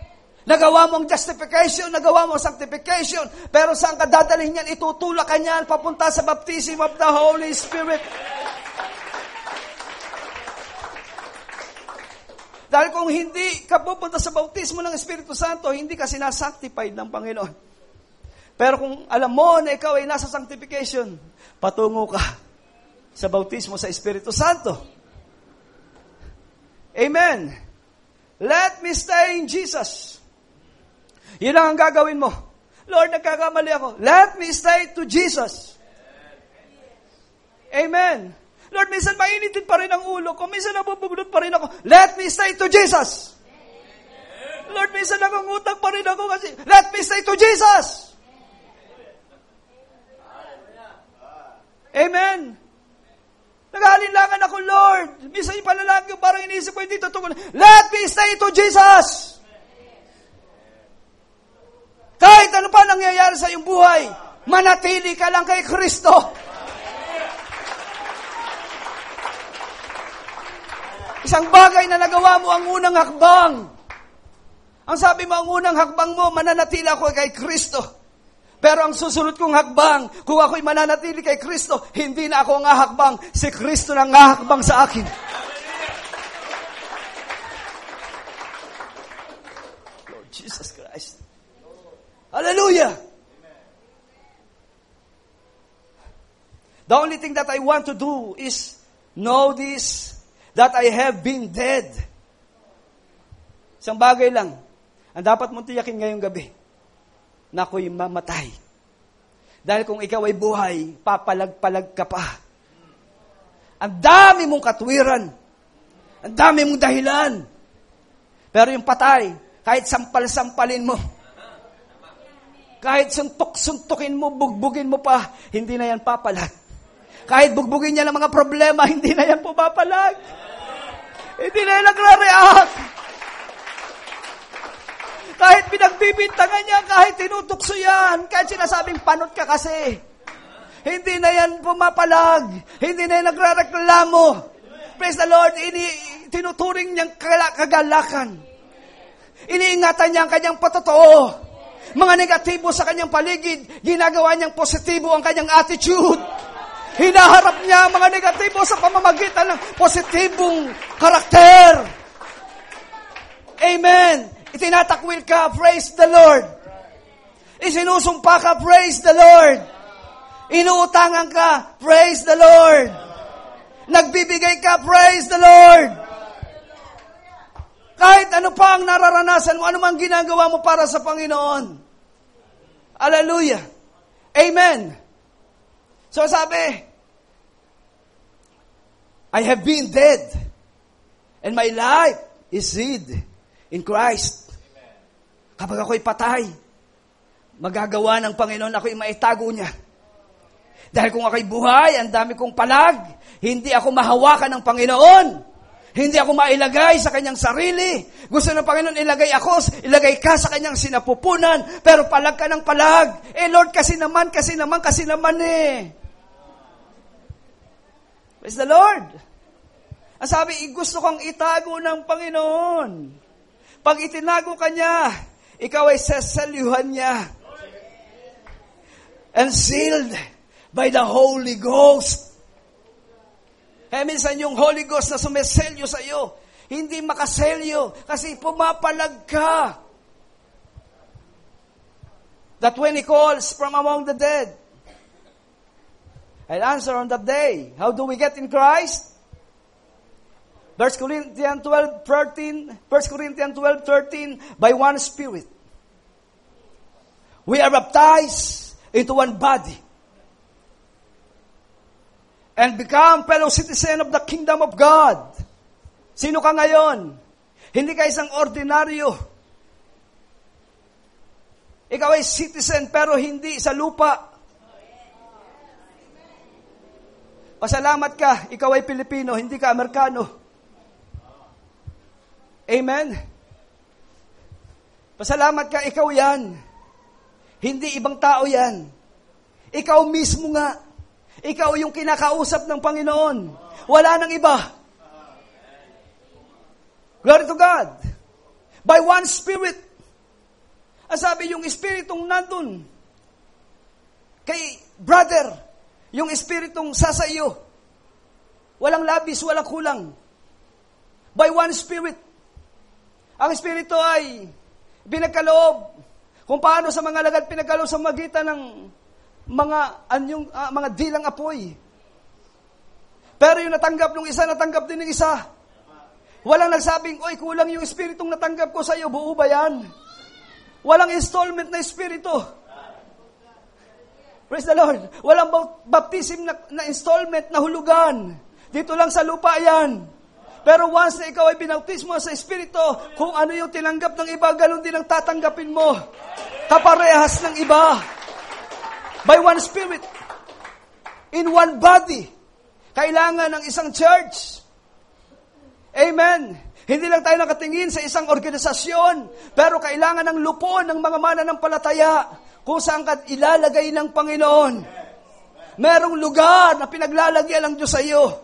Nagawa mo ang justification, nagawa mo ang sanctification, pero saan ka dadalhin yan? Itutulak ka niyan papunta sa baptism of the Holy Spirit. Dahil kung hindi ka pupunta sa bautismo ng Espiritu Santo, hindi ka sinasanctified ng Panginoon. Pero kung alam mo na ikaw ay nasa sanctification, patungo ka sa bautismo sa Espiritu Santo. Amen. Let me stay in Jesus. Yun lang ang gagawin mo. Lord, nagkakamali ako. Let me stay to Jesus. Amen. Lord, minsan mainitin pa rin ang ulo ko. Minsan nabubugnot pa rin ako. Let me stay to Jesus. Lord, minsan nangungutang pa rin ako kasi, let me stay to Jesus. Amen. Nag-aalinlangan ako, Lord. Minsan yung panalangin ko, parang iniisip ko, hindi totoo. Let me stay to Jesus. Kahit ano pa nangyayari sa iyong buhay, manatili ka lang kay Kristo. Isang bagay na nagawa mo ang unang hakbang. Ang sabi mo, ang unang hakbang mo, mananatili ako kay Kristo. Pero ang susunod kong hakbang, kung ako'y mananatili kay Kristo, hindi na ako ang hahakbang, si Kristo na ang hahakbang sa akin. Lord Jesus Christ. Hallelujah! The only thing that I want to do is know this, that I have been dead. Isang bagay lang, ang dapat mong tiyakin ngayong gabi, na ako'y mamatay. Dahil kung ikaw ay buhay, papalag-palag ka pa. Ang dami mong katwiran. Ang dami mong dahilan. Pero yung patay, kahit sampal-sampalin mo, kahit suntok-suntukin mo, bugbugin mo pa, hindi na yan papalag. Kahit bugbugin niya ng mga problema, hindi na yan pumapalag. Hindi na yan nagre-react. Kahit pinagbibintangan niya, kahit tinutukso yan, kahit sinasabing panot ka kasi, hindi na yan pumapalag. Hindi na yan nagre-reklamo. Praise the Lord, tinuturing niyang kagalakan. Iniingatan niya ang kanyang patotoo. Mga negatibo sa kanyang paligid, ginagawa niyang positibo ang kanyang attitude. Hinaharap niya ang mga negatibo sa pamamagitan ng positibong karakter. Amen. Itinatakwil ka, praise the Lord. Isinusumpa ka, praise the Lord. Inuutangan ka, praise the Lord. Nagbibigay ka, praise the Lord. Kahit ano pa ang nararanasan mo, ano mang ginagawa mo para sa Panginoon. Hallelujah. Amen. So sabi, I have been dead, and my life is hid in Christ. Kapag ako'y patay, magagawa ng Panginoon ako'y maitago niya. Dahil kung ako'y buhay, ang dami kong palag, hindi ako mahawakan ng Panginoon. Hindi ako mailagay sa kanyang sarili. Gusto ng Panginoon ilagay ka sa kanyang sinapupunan, pero palag ka ng palag. Lord, kasi naman eh. Praise the Lord. Ang sabi, gusto kang itago ng Panginoon. Pag itinago ka niya, ikaw ay seselyuhan niya. And sealed by the Holy Ghost. Kaya minsan yung Holy Ghost na sumeselyo sa iyo, hindi makaselyo kasi pumapalag ka. That when He calls from among the dead, I'll answer on that day. How do we get in Christ? 1 Corinthians 12:13, by one Spirit, we are baptized into one body, and become fellow citizen of the kingdom of God. Sino ka ngayon? Hindi ka isang ordinaryo. Ikaw ay citizen pero hindi sa lupa. Pasalamat ka, ikaw ay Pilipino, hindi ka Amerikano. Amen? Pasalamat ka, ikaw yan. Hindi ibang tao yan. Ikaw mismo nga. Ikaw yung kinakausap ng Panginoon. Wala nang iba. Glory to God. By one Spirit. Ang sabi yung Espiritong nandun kay brother, yung Espiritong sa iyo. Walang labis, walang kulang. By one Spirit. Ang Espiritu ay pinagkaloob. Kung paano sa mga lagad pinagkaloob sa magitan ng mga dilang apoy. Pero yung natanggap ng isa, natanggap din ng isa. Walang nagsabing, oy, kulang yung Espiritong natanggap ko sa iyo, buo ba yan? Walang installment na Espiritu. Praise the Lord. Walang baptism na installment na hulugan. Dito lang sa lupa yan. Pero once na ikaw ay binautismo sa Espiritu, kung ano yung tinanggap ng iba, ganun din ang tatanggapin mo. Kaparehas ng iba. By one Spirit. In one body. Kailangan ng isang church. Amen. Hindi lang tayo nakatingin sa isang organisasyon, pero kailangan ng lupon ng mga mananampalataya kung saan ka ilalagay ng Panginoon. Merong lugar na pinaglalagyan ng Diyos sa iyo.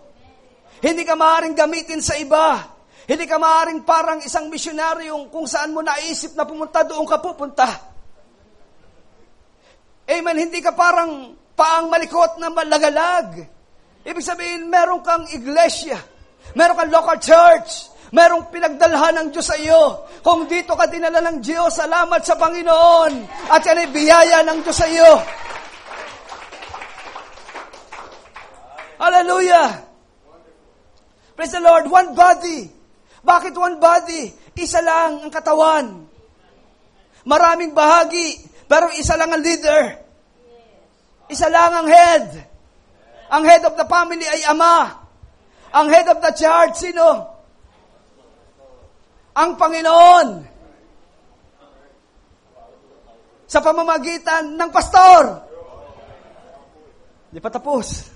Hindi ka maaaring gamitin sa iba. Hindi ka maaaring parang isang misyonaryong kung saan mo naisip na pumunta, doon ka pupunta. Amen. Hindi ka parang paang malikot na malagalag. Ibig sabihin, meron kang iglesia. Meron kang local church. Merong pinagdalhan ng Diyos sa iyo. Kung dito ka dinala ng Diyos, salamat sa Panginoon. At yan ay biyaya ng Diyos sa iyo. Hallelujah! Praise the Lord. One body. Bakit one body? Isa lang ang katawan. Maraming bahagi, pero isa lang ang leader. Isa lang ang head. Ang head of the family ay ama. Ang head of the church, sino? Ang Panginoon. Sa pamamagitan ng pastor. Di pa tapos.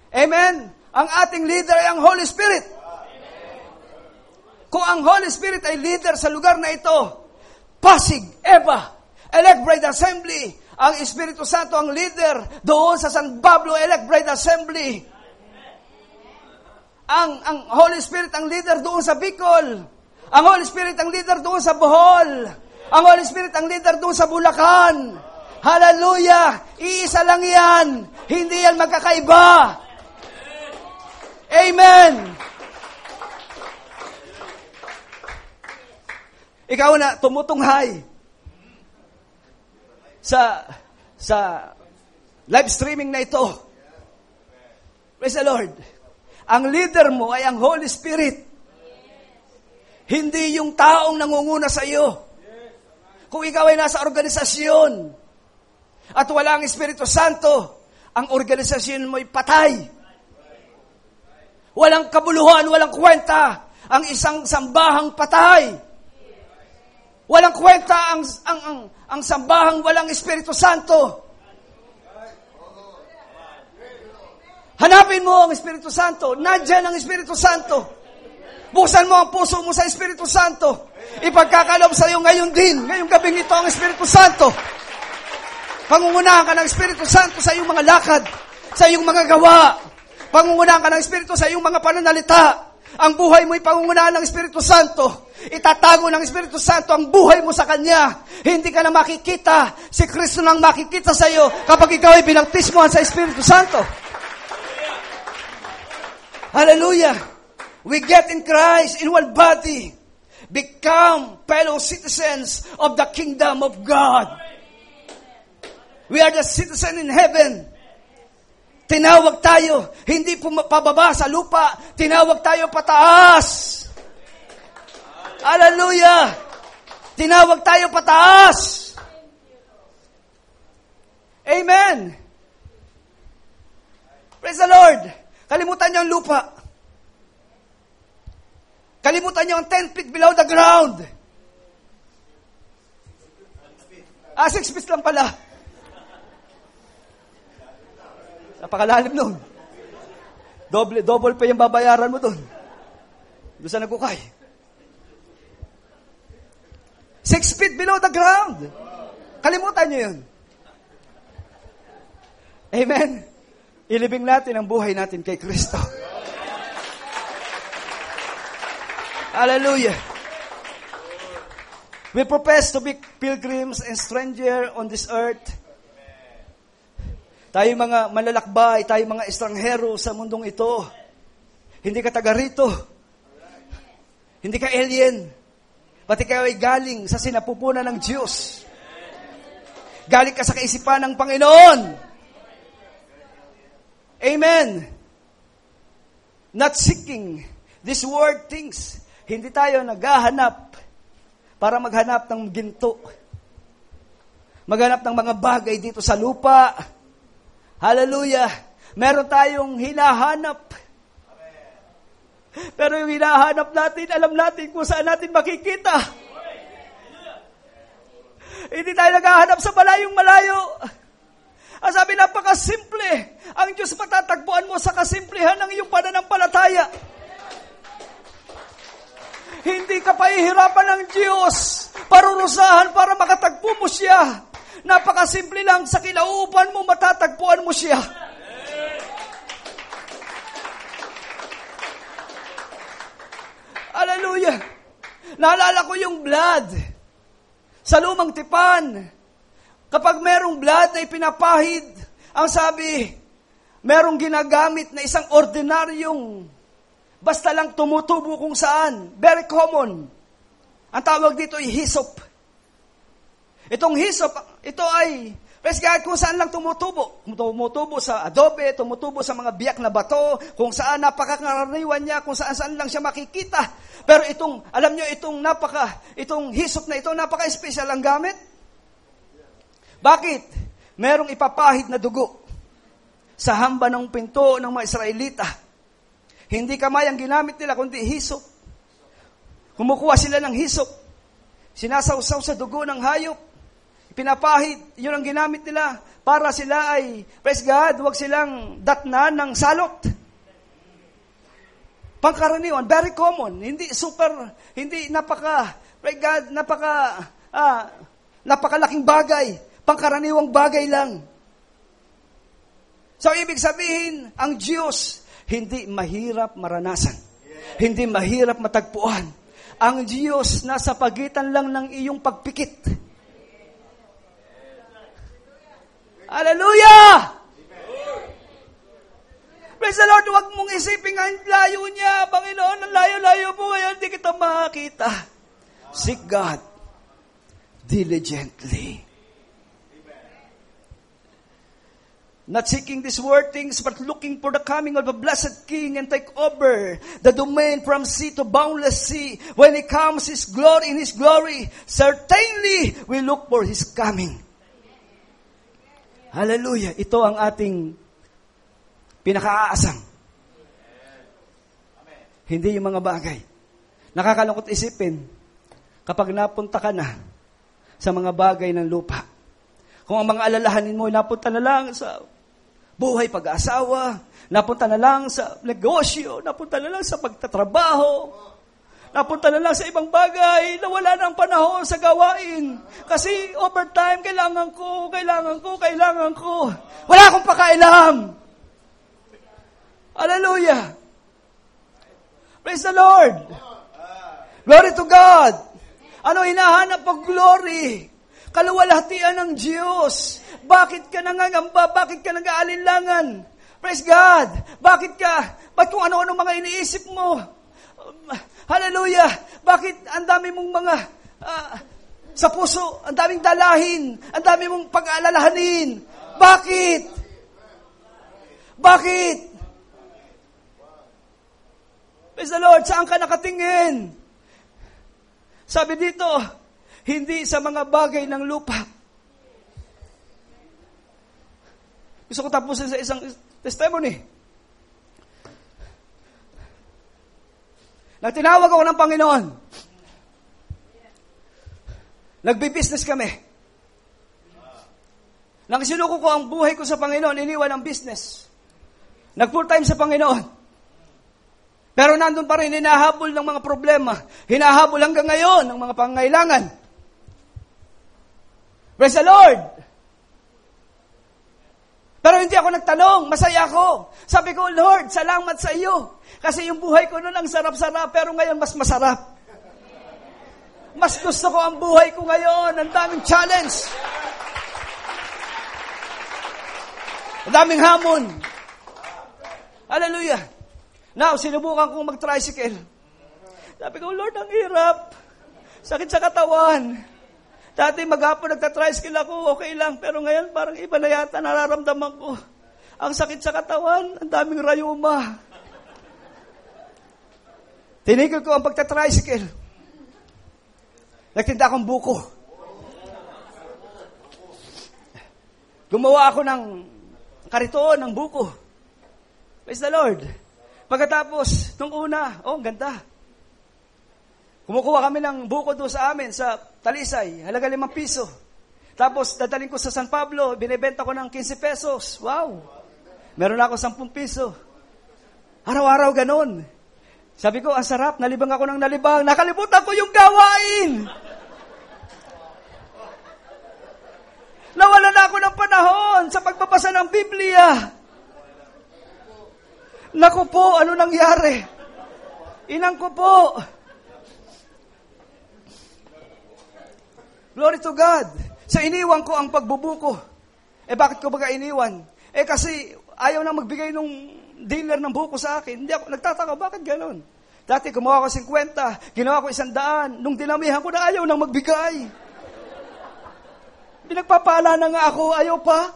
Amen? Ang ating leader ay ang Holy Spirit. Kung ang Holy Spirit ay leader sa lugar na ito, Pasig, Eva, Elect Bride Assembly, ang Espiritu Santo ang leader doon sa San Pablo Elect Bride Assembly. Ang Holy Spirit ang leader doon sa Bicol. Ang Holy Spirit ang leader doon sa Bohol. Ang Holy Spirit ang leader doon sa Bulacan. Hallelujah! Iisa lang yan. Hindi yan magkakaiba. Amen! Ikaw na tumutunghay sa live streaming na ito. Praise the Lord. Ang leader mo ay ang Holy Spirit. Hindi yung taong nangunguna sa iyo. Kung ikaw ay nasa organisasyon at wala ang Espiritu Santo, ang organisasyon mo ay patay. Walang kabuluhan, walang kwenta. Ang isang sambahang patay. Walang kwenta ang sambahang walang Espiritu Santo. Hanapin mo ang Espiritu Santo. Nandiyan ang Espiritu Santo. Buksan mo ang puso mo sa Espiritu Santo. Ipagkakalob sa iyo ngayon din. Ngayong gabing ito ang Espiritu Santo. Pangungunahan ka ng Espiritu Santo sa iyong mga lakad, sa iyong mga gawa. Pangungunahan ka ng Espiritu sa iyong mga pananalita. Ang buhay mo ay pangungunahan ng Espiritu Santo. Itatago ng Espiritu Santo ang buhay mo sa Kanya. Hindi ka na makikita. Si Kristo nang makikita sa iyo kapag ikaw ay binaptismohan sa Espiritu Santo. Hallelujah. We get in Christ in one body. Become fellow citizens of the kingdom of God. We are the citizen in heaven. Tinawag tayo, hindi pababa sa lupa. Tinawag tayo pataas. Hallelujah. Tinawag tayo pataas. Amen. Praise the Lord. Kalimutan niyo ang lupa. Kalimutan niyo ang 10 feet below the ground. 6 feet lang pala. Napakalalim nun. Double pa yung babayaran mo dun. Doon sa nagkukay. 6 feet below the ground. Kalimutan niyo yun. Amen. Ilibing natin ang buhay natin kay Kristo. Hallelujah. We profess to be pilgrims and stranger on this earth. Tayo mga malalakbay, tayo mga estranghero sa mundong ito. Hindi ka taga rito. Hindi ka alien. Pati kayo ay galing sa sinapupunan ng Diyos. Galing ka sa kaisipan ng Panginoon. Amen. Not seeking this world things. Hindi tayo naghahanap para maghanap ng ginto. Maghanap ng mga bagay dito sa lupa. Hallelujah. Meron tayong hinahanap. Pero yung hinahanap natin, alam natin kung saan natin makikita. Hindi tayo naghahanap sa malayong malayo. Ang sabi, napakasimple. Ang Diyos patatagpuan mo sa kasimplehan ng iyong pananampalataya. Hindi ka pahihirapan ng Diyos parurusahan para makatagpo mo siya. Napakasimple lang, sa kilauupan mo matatagpuan mo siya. Hallelujah. Naalala ko yung blood sa lumang tipan. Kapag merong blood na ipinapahid, ang sabi, merong ginagamit na isang ordinaryong, basta lang tumutubo kung saan. Very common. Ang tawag dito ay hyssop. Itong hyssop, ito ay, praise God, kung saan lang tumutubo. Tumutubo sa adobe, tumutubo sa mga biyak na bato, kung saan napakakaraniwan niya, kung saan lang siya makikita. Pero itong, alam nyo, itong hyssop na ito, napaka-special ang gamit. Bakit? merong ipapahid na dugo sa hamba ng pinto ng mga Israelita. Hindi kamay ang ginamit nila, kundi hisop. Kumukuha sila ng hisop. Sinasawsaw sa dugo ng hayop. Pinapahid, yun ang ginamit nila para sila ay, praise God, huwag silang datnan ng salot. Pangkaraniwan, very common. Hindi praise God, napakalaking bagay. Pangkaraniwang bagay lang. So, ibig sabihin, ang Diyos, hindi mahirap maranasan. Hindi mahirap matagpuan. Ang Diyos, nasa pagitan lang ng iyong pagpikit. Hallelujah! Praise the Lord, huwag mong isipin ang layo niya. Panginoon, ang layo-layo mo ngayon, hindi kita makakita. Seek God diligently. Not seeking these world things, but looking for the coming of the blessed King and take over the domain from sea to boundless sea. When He comes, His glory in His glory, certainly we look for His coming. Hallelujah. Ito ang ating pinaka-aasam. Hindi yung mga bagay. Nakakalungkot isipin kapag napunta ka na sa mga bagay ng lupa. Kung ang mga alalahanin mo, napunta na lang sa buhay pag-aasawa, napunta na lang sa negosyo, napunta na lang sa pagtatrabaho, napunta na lang sa ibang bagay na wala ng panahon sa gawain. Kasi overtime, kailangan ko. Wala akong pakailam. Hallelujah. Praise the Lord. Glory to God. Ano hinahanap pag glory? Kaluwalhatian ng Diyos. Bakit ka nangangamba? Bakit ka nag-aalinlangan? Praise God. Ba't kung ano-ano mga iniisip mo? Hallelujah. Bakit ang dami mong mga sa puso, ang daming dalahin, ang dami mong pag-aalalahanin? Bakit? Praise the Lord. Saan ka nakatingin? Sabi dito, hindi sa mga bagay ng lupa. Gusto ko tapusin sa isang testimony. Nang tinawag ako ng Panginoon, nagbi-business kami. Nang sinuko ko ang buhay ko sa Panginoon, iniwan ang business. Nag-full time sa Panginoon. Pero nandun pa rin, hinahabol ng mga problema. Hinahabol hanggang ngayon ng mga pangangailangan. Praise the Lord! Pero hindi ako nagtanong, masaya ako. Sabi ko, Lord, salamat sa iyo. Kasi yung buhay ko noon ang sarap-sarap, pero ngayon mas masarap. Mas gusto ko ang buhay ko ngayon. Ang daming challenge. Ang daming hamon. Hallelujah. Now, sinubukan kong mag-tricycle. Sabi ko, Lord, ang hirap. Sakit sa katawan. Dati maghapon nagta-tricycle ako, okay lang. Pero ngayon, parang iba na yata nararamdaman ko. Ang sakit sa katawan, ang daming rayuma. Tinigil ko ang pagta-tricycle. Nagtinda akong buko. Gumawa ako ng karitoon ng buko. Praise the Lord. Pagkatapos, nung una, ang ganda. Kumukuha kami ng buko doon sa amin, sa Talisay, halaga 5 piso. Tapos, dadaling ko sa San Pablo, binibenta ko ng 15 pesos. Wow! Meron ako 10 piso. Araw-araw ganun. Sabi ko, ang sarap, nalibang ako ng nalibang. Nakalimutan ko yung gawain! Nawalan na ako ng panahon sa pagbabasa ng Biblia. Naku po, ano nangyari? Inang ko po. Glory to God. Sa iniwan ko ang pagbubuko. Bakit ko ba iniwan? Kasi ayaw na magbigay nung dealer ng buko sa akin. Hindi ako nagtataka, bakit gano'n? Dati gumawa ko 50, ginawa ko 100. Nung dinamihan ko na ayaw nang magbigay. Pinagpapala na nga ako, ayaw pa.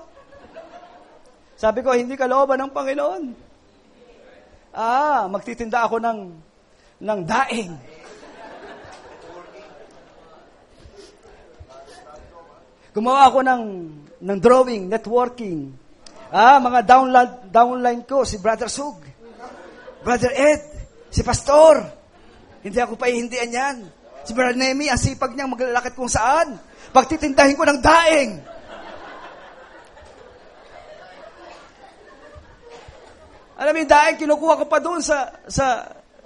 Sabi ko, hindi kalooban ng Panginoon. Magtitinda ako ng daing. Gumawa ako ng drawing, networking. Mga downline ko, si Brother Sug, Brother Ed, si Pastor. Hindi ako pahihindian yan. Si Brother Nemi, ang sipag niyang maglalakad kung saan. Pagtitindahin ko ng daing. Alam mo yung daing, kinukuha ko pa doon sa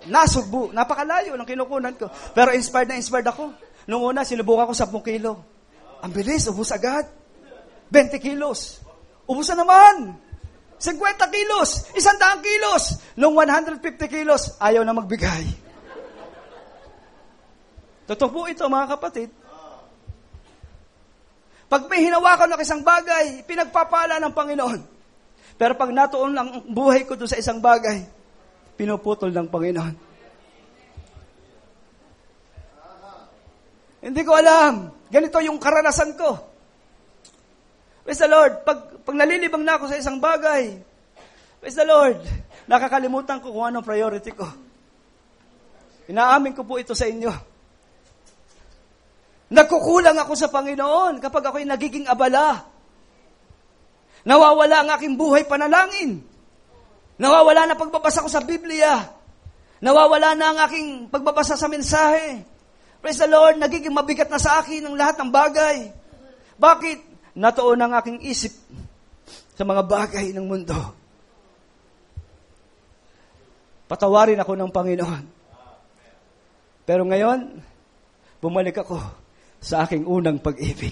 Nasugbu. Napakalayo ng kinukunan ko. Pero inspired ako. Nung una, sinubukan ko 10 kilo. Ang bilis, ubus agad. 20 kilos. Ubus na naman. 50 kilos. 100 kilos. Nung 150 kilos, ayaw na magbigay. Totoo po ito, mga kapatid. Pag may hinawakan ng isang bagay, pinagpapala ng Panginoon. Pero pag natuon ang buhay ko doon sa isang bagay, pinuputol ng Panginoon. Hindi ko alam. Ganito yung karanasan ko. Praise the Lord. Pag nalilibang na ako sa isang bagay, praise the Lord, nakakalimutan ko kung anong priority ko. Inaamin ko po ito sa inyo. Nagkukulang ako sa Panginoon kapag ako'y nagiging abala. Nawawala ang aking buhay panalangin. Nawawala na pagbabasa ko sa Biblia. Nawawala na ang aking pagbabasa sa mensahe. Praise the Lord, nagiging mabigat na sa akin ang lahat ng bagay. Bakit? Natuon ang aking isip sa mga bagay ng mundo. Patawarin ako ng Panginoon. Pero ngayon, bumalik ako sa aking unang pag-ibig.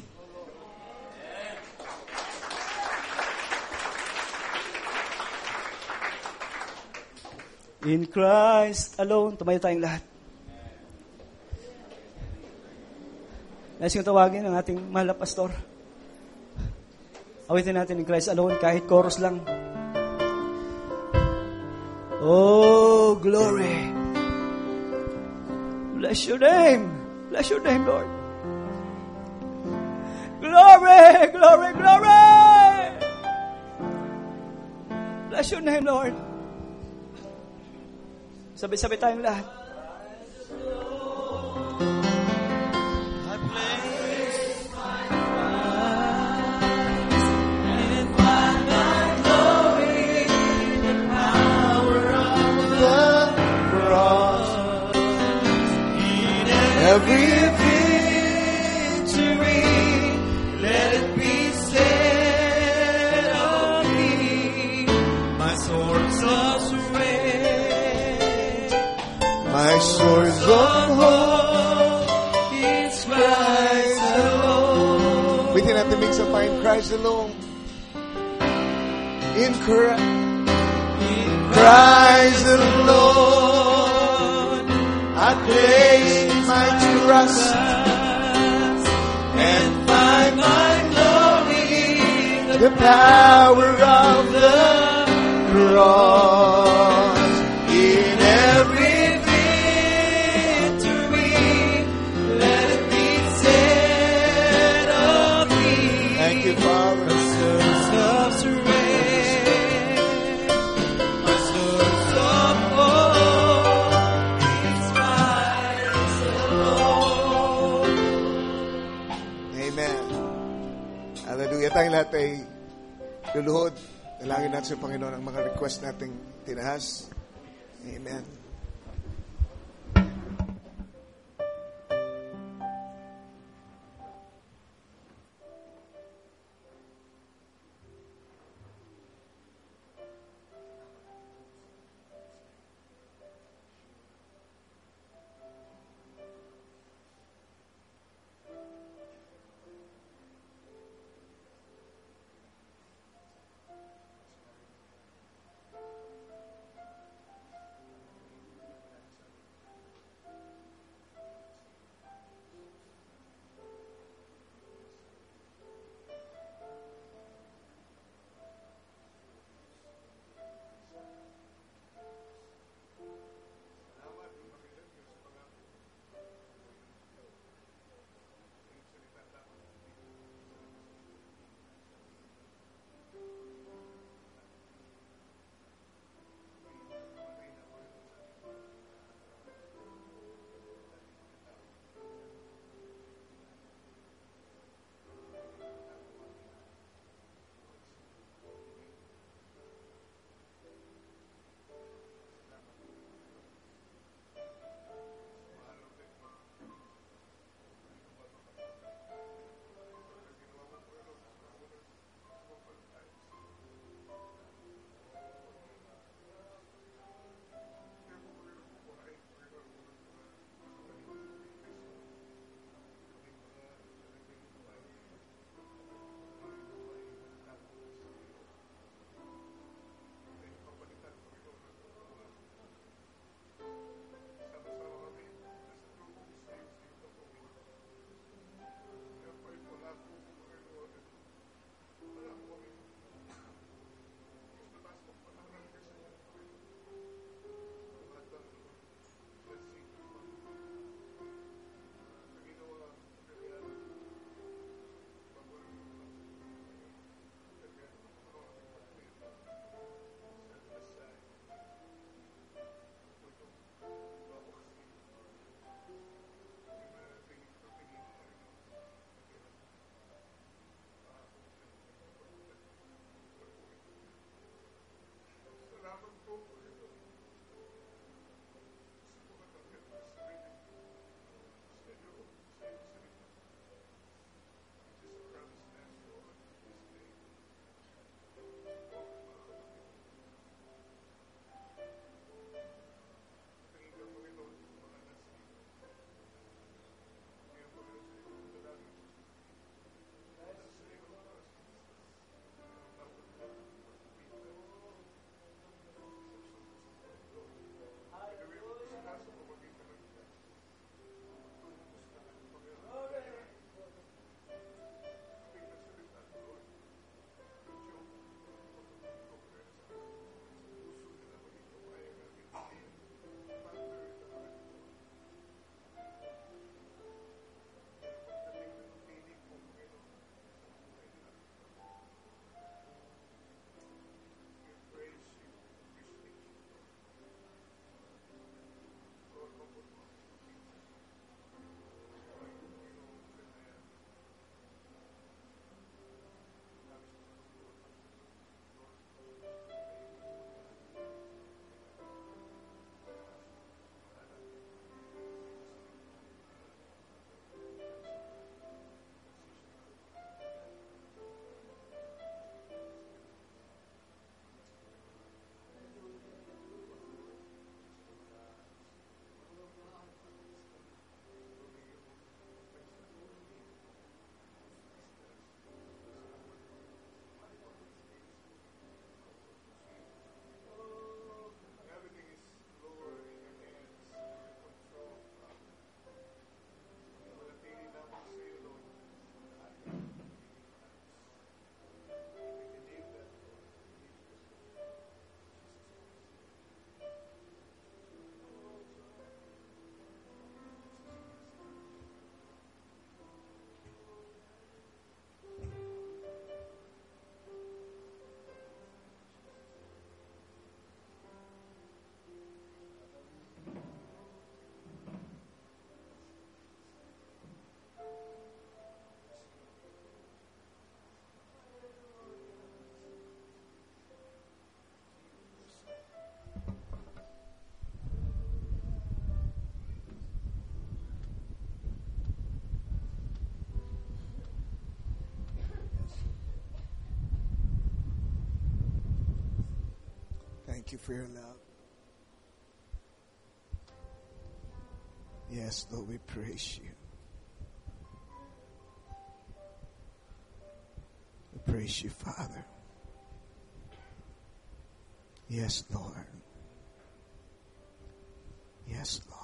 In Christ alone. Tumayo tayong lahat. Nais kong tawagin ang ating mahal na pastor. Awitin natin in Christ alone, kahit chorus lang. Oh, glory. Bless your name. Bless your name, Lord. Glory, glory, glory. Bless your name, Lord. Sabay-sabay tayong lahat. Every victory, let it be said of me, my source of strength, my source of hope, is Christ alone. Within at the mix of in Christ alone. In Christ alone, I place my trust and find my glory in the power of the cross. In every victory, let it be said of me. Thank you, Father. My source of strength, my source of hope, is Christ alone. Amen. Hallelujah. Tayong lahat ay luluhod. Dalangin natin sa Panginoon ang mga request nating tinahas. Amen. Thank you for your love. Yes, Lord, we praise you. We praise you, Father. Yes, Lord. Yes, Lord.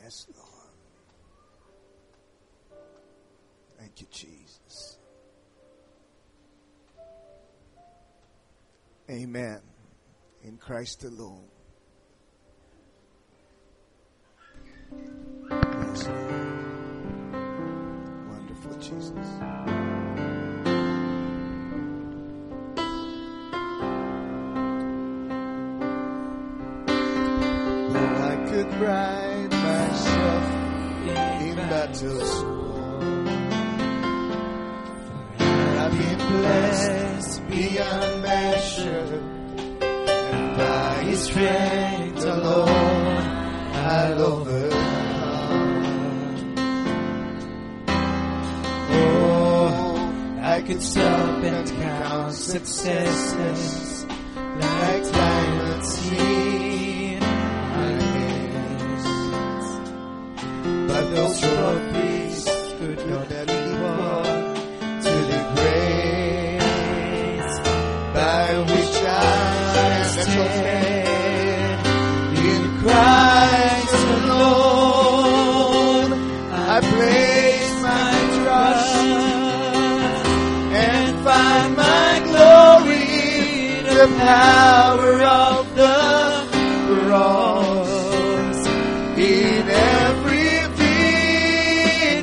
Yes, Lord. Thank you, Jesus. Amen. In Christ alone. Yes, Lord. Wonderful Jesus. Though I could ride myself in battle's war, I've been blessed beyond measure, and by His strength alone I'll overcome. Oh, I could stop and count successes like diamonds in my hands, but those trophies could not equal to the grace by which I stand in Christ alone. I place my trust and find my glory in the power of the cross. In every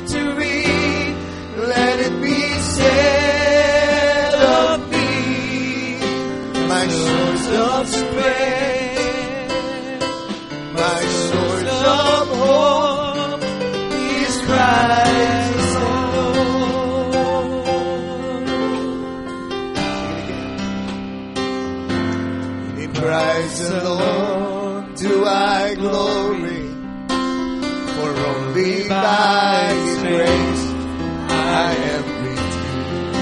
victory, let it be said of me, my source of strength, my source of hope is Christ alone. In Christ alone do I glory, for only by His grace I am redeemed.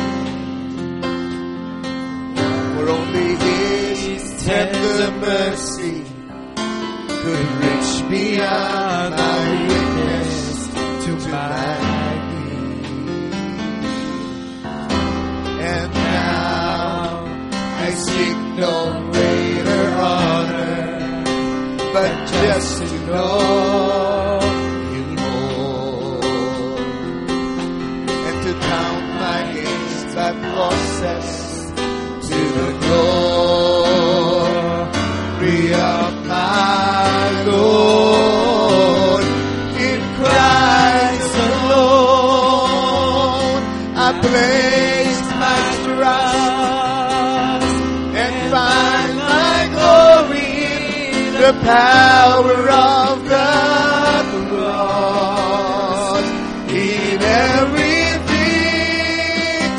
For only His tender mercy could reach beyond my weakness to my need. And now I seek no greater honor, but just to know You more, and to count my gains by process to the glory of my Lord. In Christ alone I place my trust and find my glory in the power of the cross. In every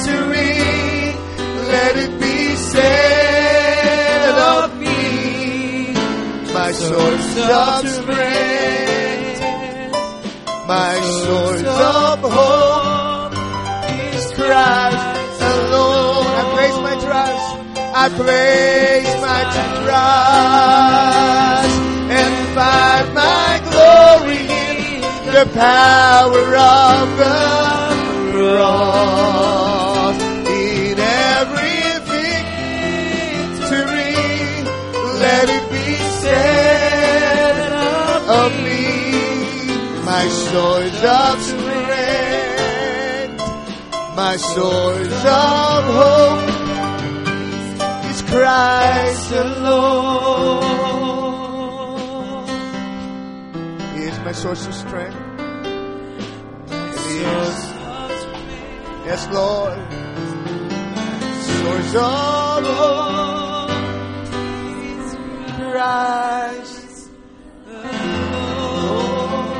victory, let it be said of me, my source of strength, my source of hope is Christ alone. I place my trust, I place my trust and find my glory in the power of the cross. In every victory, let it be said of me, my source of strength, my source of hope is Christ alone. He is my source of strength. He is, yes, Lord, source of hope is Christ alone.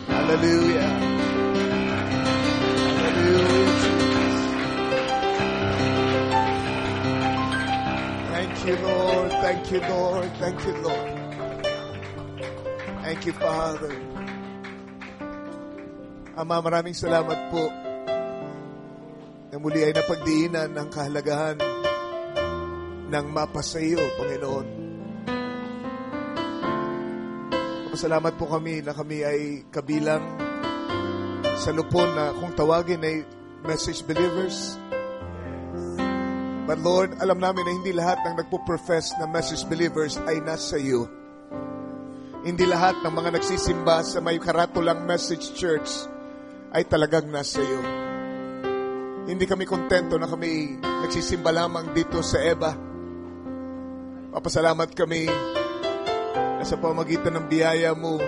Hallelujah. Hallelujah, Jesus. Thank you, Lord. Thank you, Lord. Thank you, Lord. Thank you, Father. Ama, maraming salamat po na muli ay napagdiinan ang kahalagahan ng mapa sa iyo, Panginoon. Salamat po kami na kami ay kabilang sa lupon na kung tawagin ay message believers. But Lord, alam namin na hindi lahat ng nagpo-profess na message believers ay nasa iyo. Hindi lahat ng mga nagsisimba sa may karatulang message church ay talagang nasa iyo. Hindi kami kontento na kami nagsisimba lamang dito sa Eva. Papasalamat kami na sa pamagitan ng biyaya mo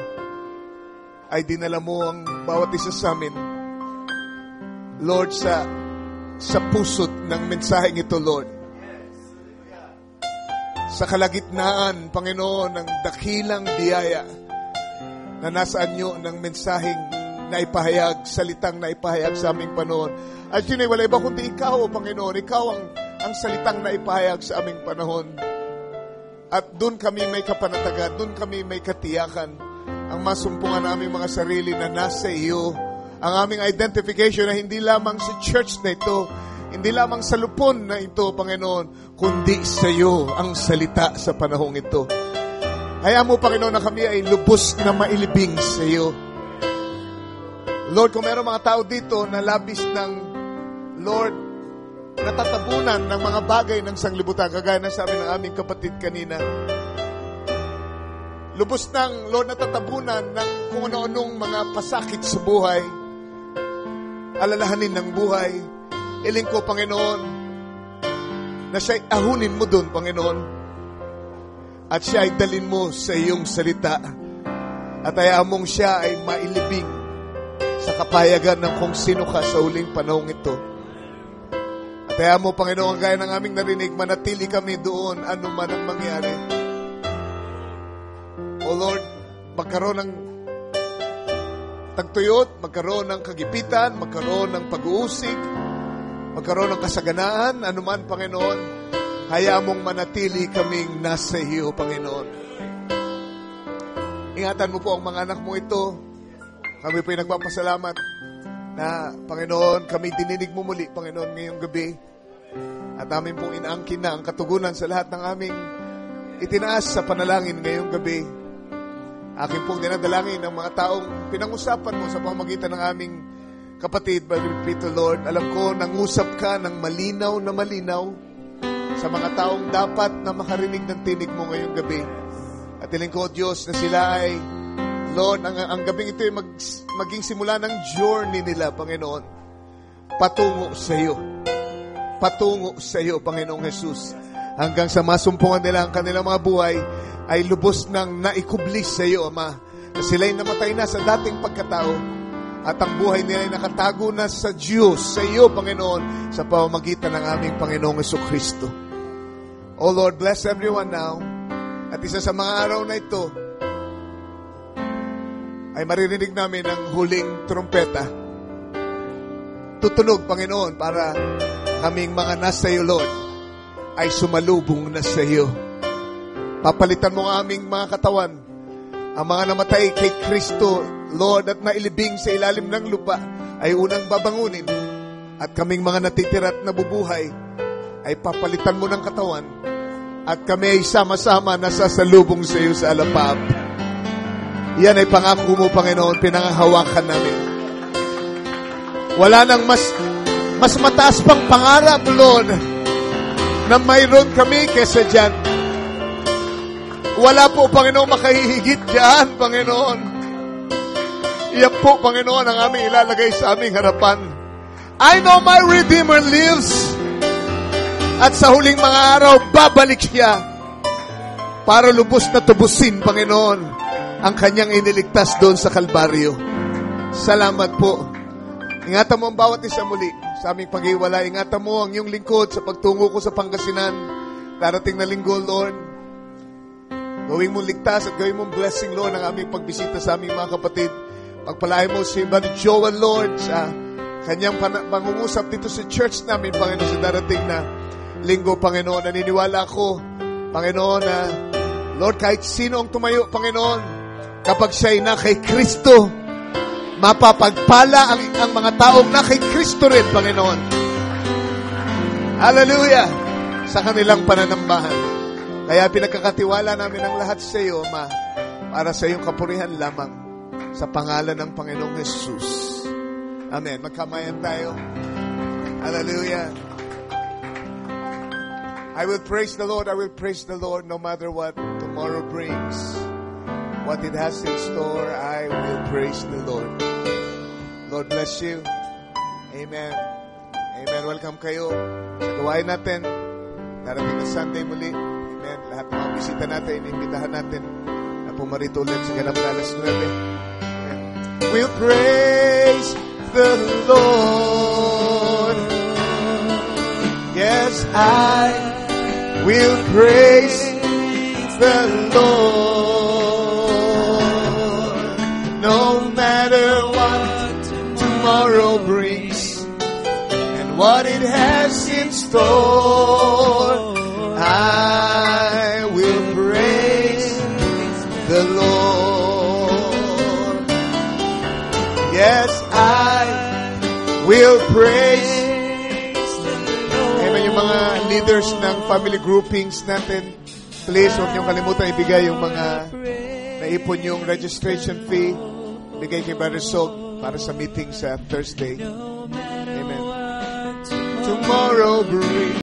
ay dinala mo ang bawat isa sa amin, Lord, sa pusot ng mensaheng ito, Lord. Sa kalagitnaan, Panginoon, ng dakilang biyaya na nasaan nyo ng mensaheng naipahayag, salitang naipahayag sa aming panahon. At yun ay wala iba kundi ikaw, Panginoon. Ikaw ang salitang naipahayag sa aming panahon. At doon kami may kapanatagan, doon kami may katiyakan. Ang masumpungan naming mga sarili na nasa iyo. Ang aming identification na hindi lamang sa church na ito, hindi lamang sa lupon na ito, Panginoon, kundi sa iyo ang salita sa panahong ito. Hayaan mo, Panginoon, na kami ay lubos na mailibing sa iyo. Lord, kung mayroong mga tao dito na labis ng, Lord, natatabunan ng mga bagay ng sanglibutan, kagaya na sabi ng aming kapatid kanina, lubos ng, Lord, natatabunan ng kung ano-anong mga pasakit sa buhay, alalahanin ng buhay, iling ko, Panginoon, na siya'y ahunin mo doon, Panginoon, at siya ay dalin mo sa iyong salita, at hayaan mong siya ay mailibing sa kapayagan ng kung sino ka sa huling panahong ito. At hayaan mo, Panginoon, gaya ng aming narinig, manatili kami doon, ano man ang mangyari. O Lord, magkaroon ng tagtuyot, magkaroon ng kagipitan, magkaroon ng pag-uusig, magkaroon ng kasaganaan, anuman, Panginoon, hayaan mong manatili kaming nasa iyo, Panginoon. Ingatan mo po ang mga anak mo ito. Kami po ay nagpapasalamat na, Panginoon, kami dininig mo muli, Panginoon, ngayong gabi. At amin pong inaangkin na ang katugunan sa lahat ng aming itinaas sa panalangin ngayong gabi. Akin pong dinadalangin ang mga taong pinag-usapan mo sa pamamagitan ng aming kapatid, Brother Peter, Lord. Alam ko, nangusap ka ng malinaw na malinaw sa mga taong dapat na makarinig ng tinig mo ngayong gabi. At hiling ko, Diyos, na sila ay, Lord, ang gabing ito ay maging simula ng journey nila, Panginoon, patungo sa iyo. Patungo sa iyo, Panginoong Jesus. Hanggang sa masumpungan nila ang kanilang mga buhay, ay lubos ng naikublis sa iyo, Ama, na sila'y namatay na sa dating pagkatao at ang buhay nila ay nakatago na sa Diyos, sa iyo, Panginoon, sa pamamagitan ng aming Panginoong Jesucristo. Oh Lord, bless everyone now. At isa sa mga araw na ito ay maririnig namin ang huling trumpeta. Tutunog, Panginoon, para kaming mga nasa iyo, Lord, ay sumalubong na sa iyo. Papalitan mo ang aming mga katawan, ang mga namatay kay Kristo, Lord, at nailibing sa ilalim ng lupa, ay unang babangunin. At kaming mga natitira at nabubuhay, ay papalitan mo ng katawan, at kami ay sama-sama na sasalubong sa iyo sa alapab. Yan ay pangako mo, Panginoon, pinangahawakan namin. Wala nang mas mataas pang pangarap, Lord, na mayroon kami kesa dyan. Wala po, Panginoon, makahihigit dyan, Panginoon. Iyan po, Panginoon, ang aming ilalagay sa aming harapan. I know my Redeemer lives. At sa huling mga araw, babalik siya para lubos na tubusin, Panginoon, ang kanyang iniligtas doon sa Kalbaryo. Salamat po. Ingatan mo ang bawat isa muli sa aming pag-iwala. Ingatan mo ang iyong lingkod sa pagtungo ko sa Pangasinan. Darating na linggo, Lord. Gawin mong ligtas at gawin mong blessing, Lord, ang aming pagbisita sa aming mga kapatid. Pagpalain mo si Brother Joel, Lord, sa kanyang pangungusap dito sa church namin, Panginoon, sa darating na linggo, Panginoon. Naniniwala ako, Panginoon, na Lord, kahit sino ang tumayo, Panginoon, kapag siya'y na kay Kristo, mapapagpala ang mga taong na kay Kristo rin, Panginoon. Hallelujah! Sa kanilang pananambahan. Kaya pinagkakatiwala namin ang lahat sa iyo, Ama, para sa iyong kapurihan lamang sa pangalan ng Panginoong Jesus. Amen. Magkamayan tayo. Hallelujah. I will praise the Lord. I will praise the Lord no matter what tomorrow brings. What it has in store, I will praise the Lord. Lord bless you. Amen. Amen. Welcome kayo sa gawain natin. Darating na Sunday muli. Amen. Lahat ng mga bisita natin, inimbitahan natin na pumarito ulit sa ganap na alas 9. Amen. We'll praise the Lord. Yes, I will praise the Lord. No matter what tomorrow brings and what it has in store, I will praise the Lord. Yes, I will praise. Amen. Yung mga leaders ng family groupings natin, please, huwag niyong kalimutan ibigay yung mga naipon yung registration fee. Bigay kay Brother Sok para sa meeting sa Thursday. Amen. Tomorrow brings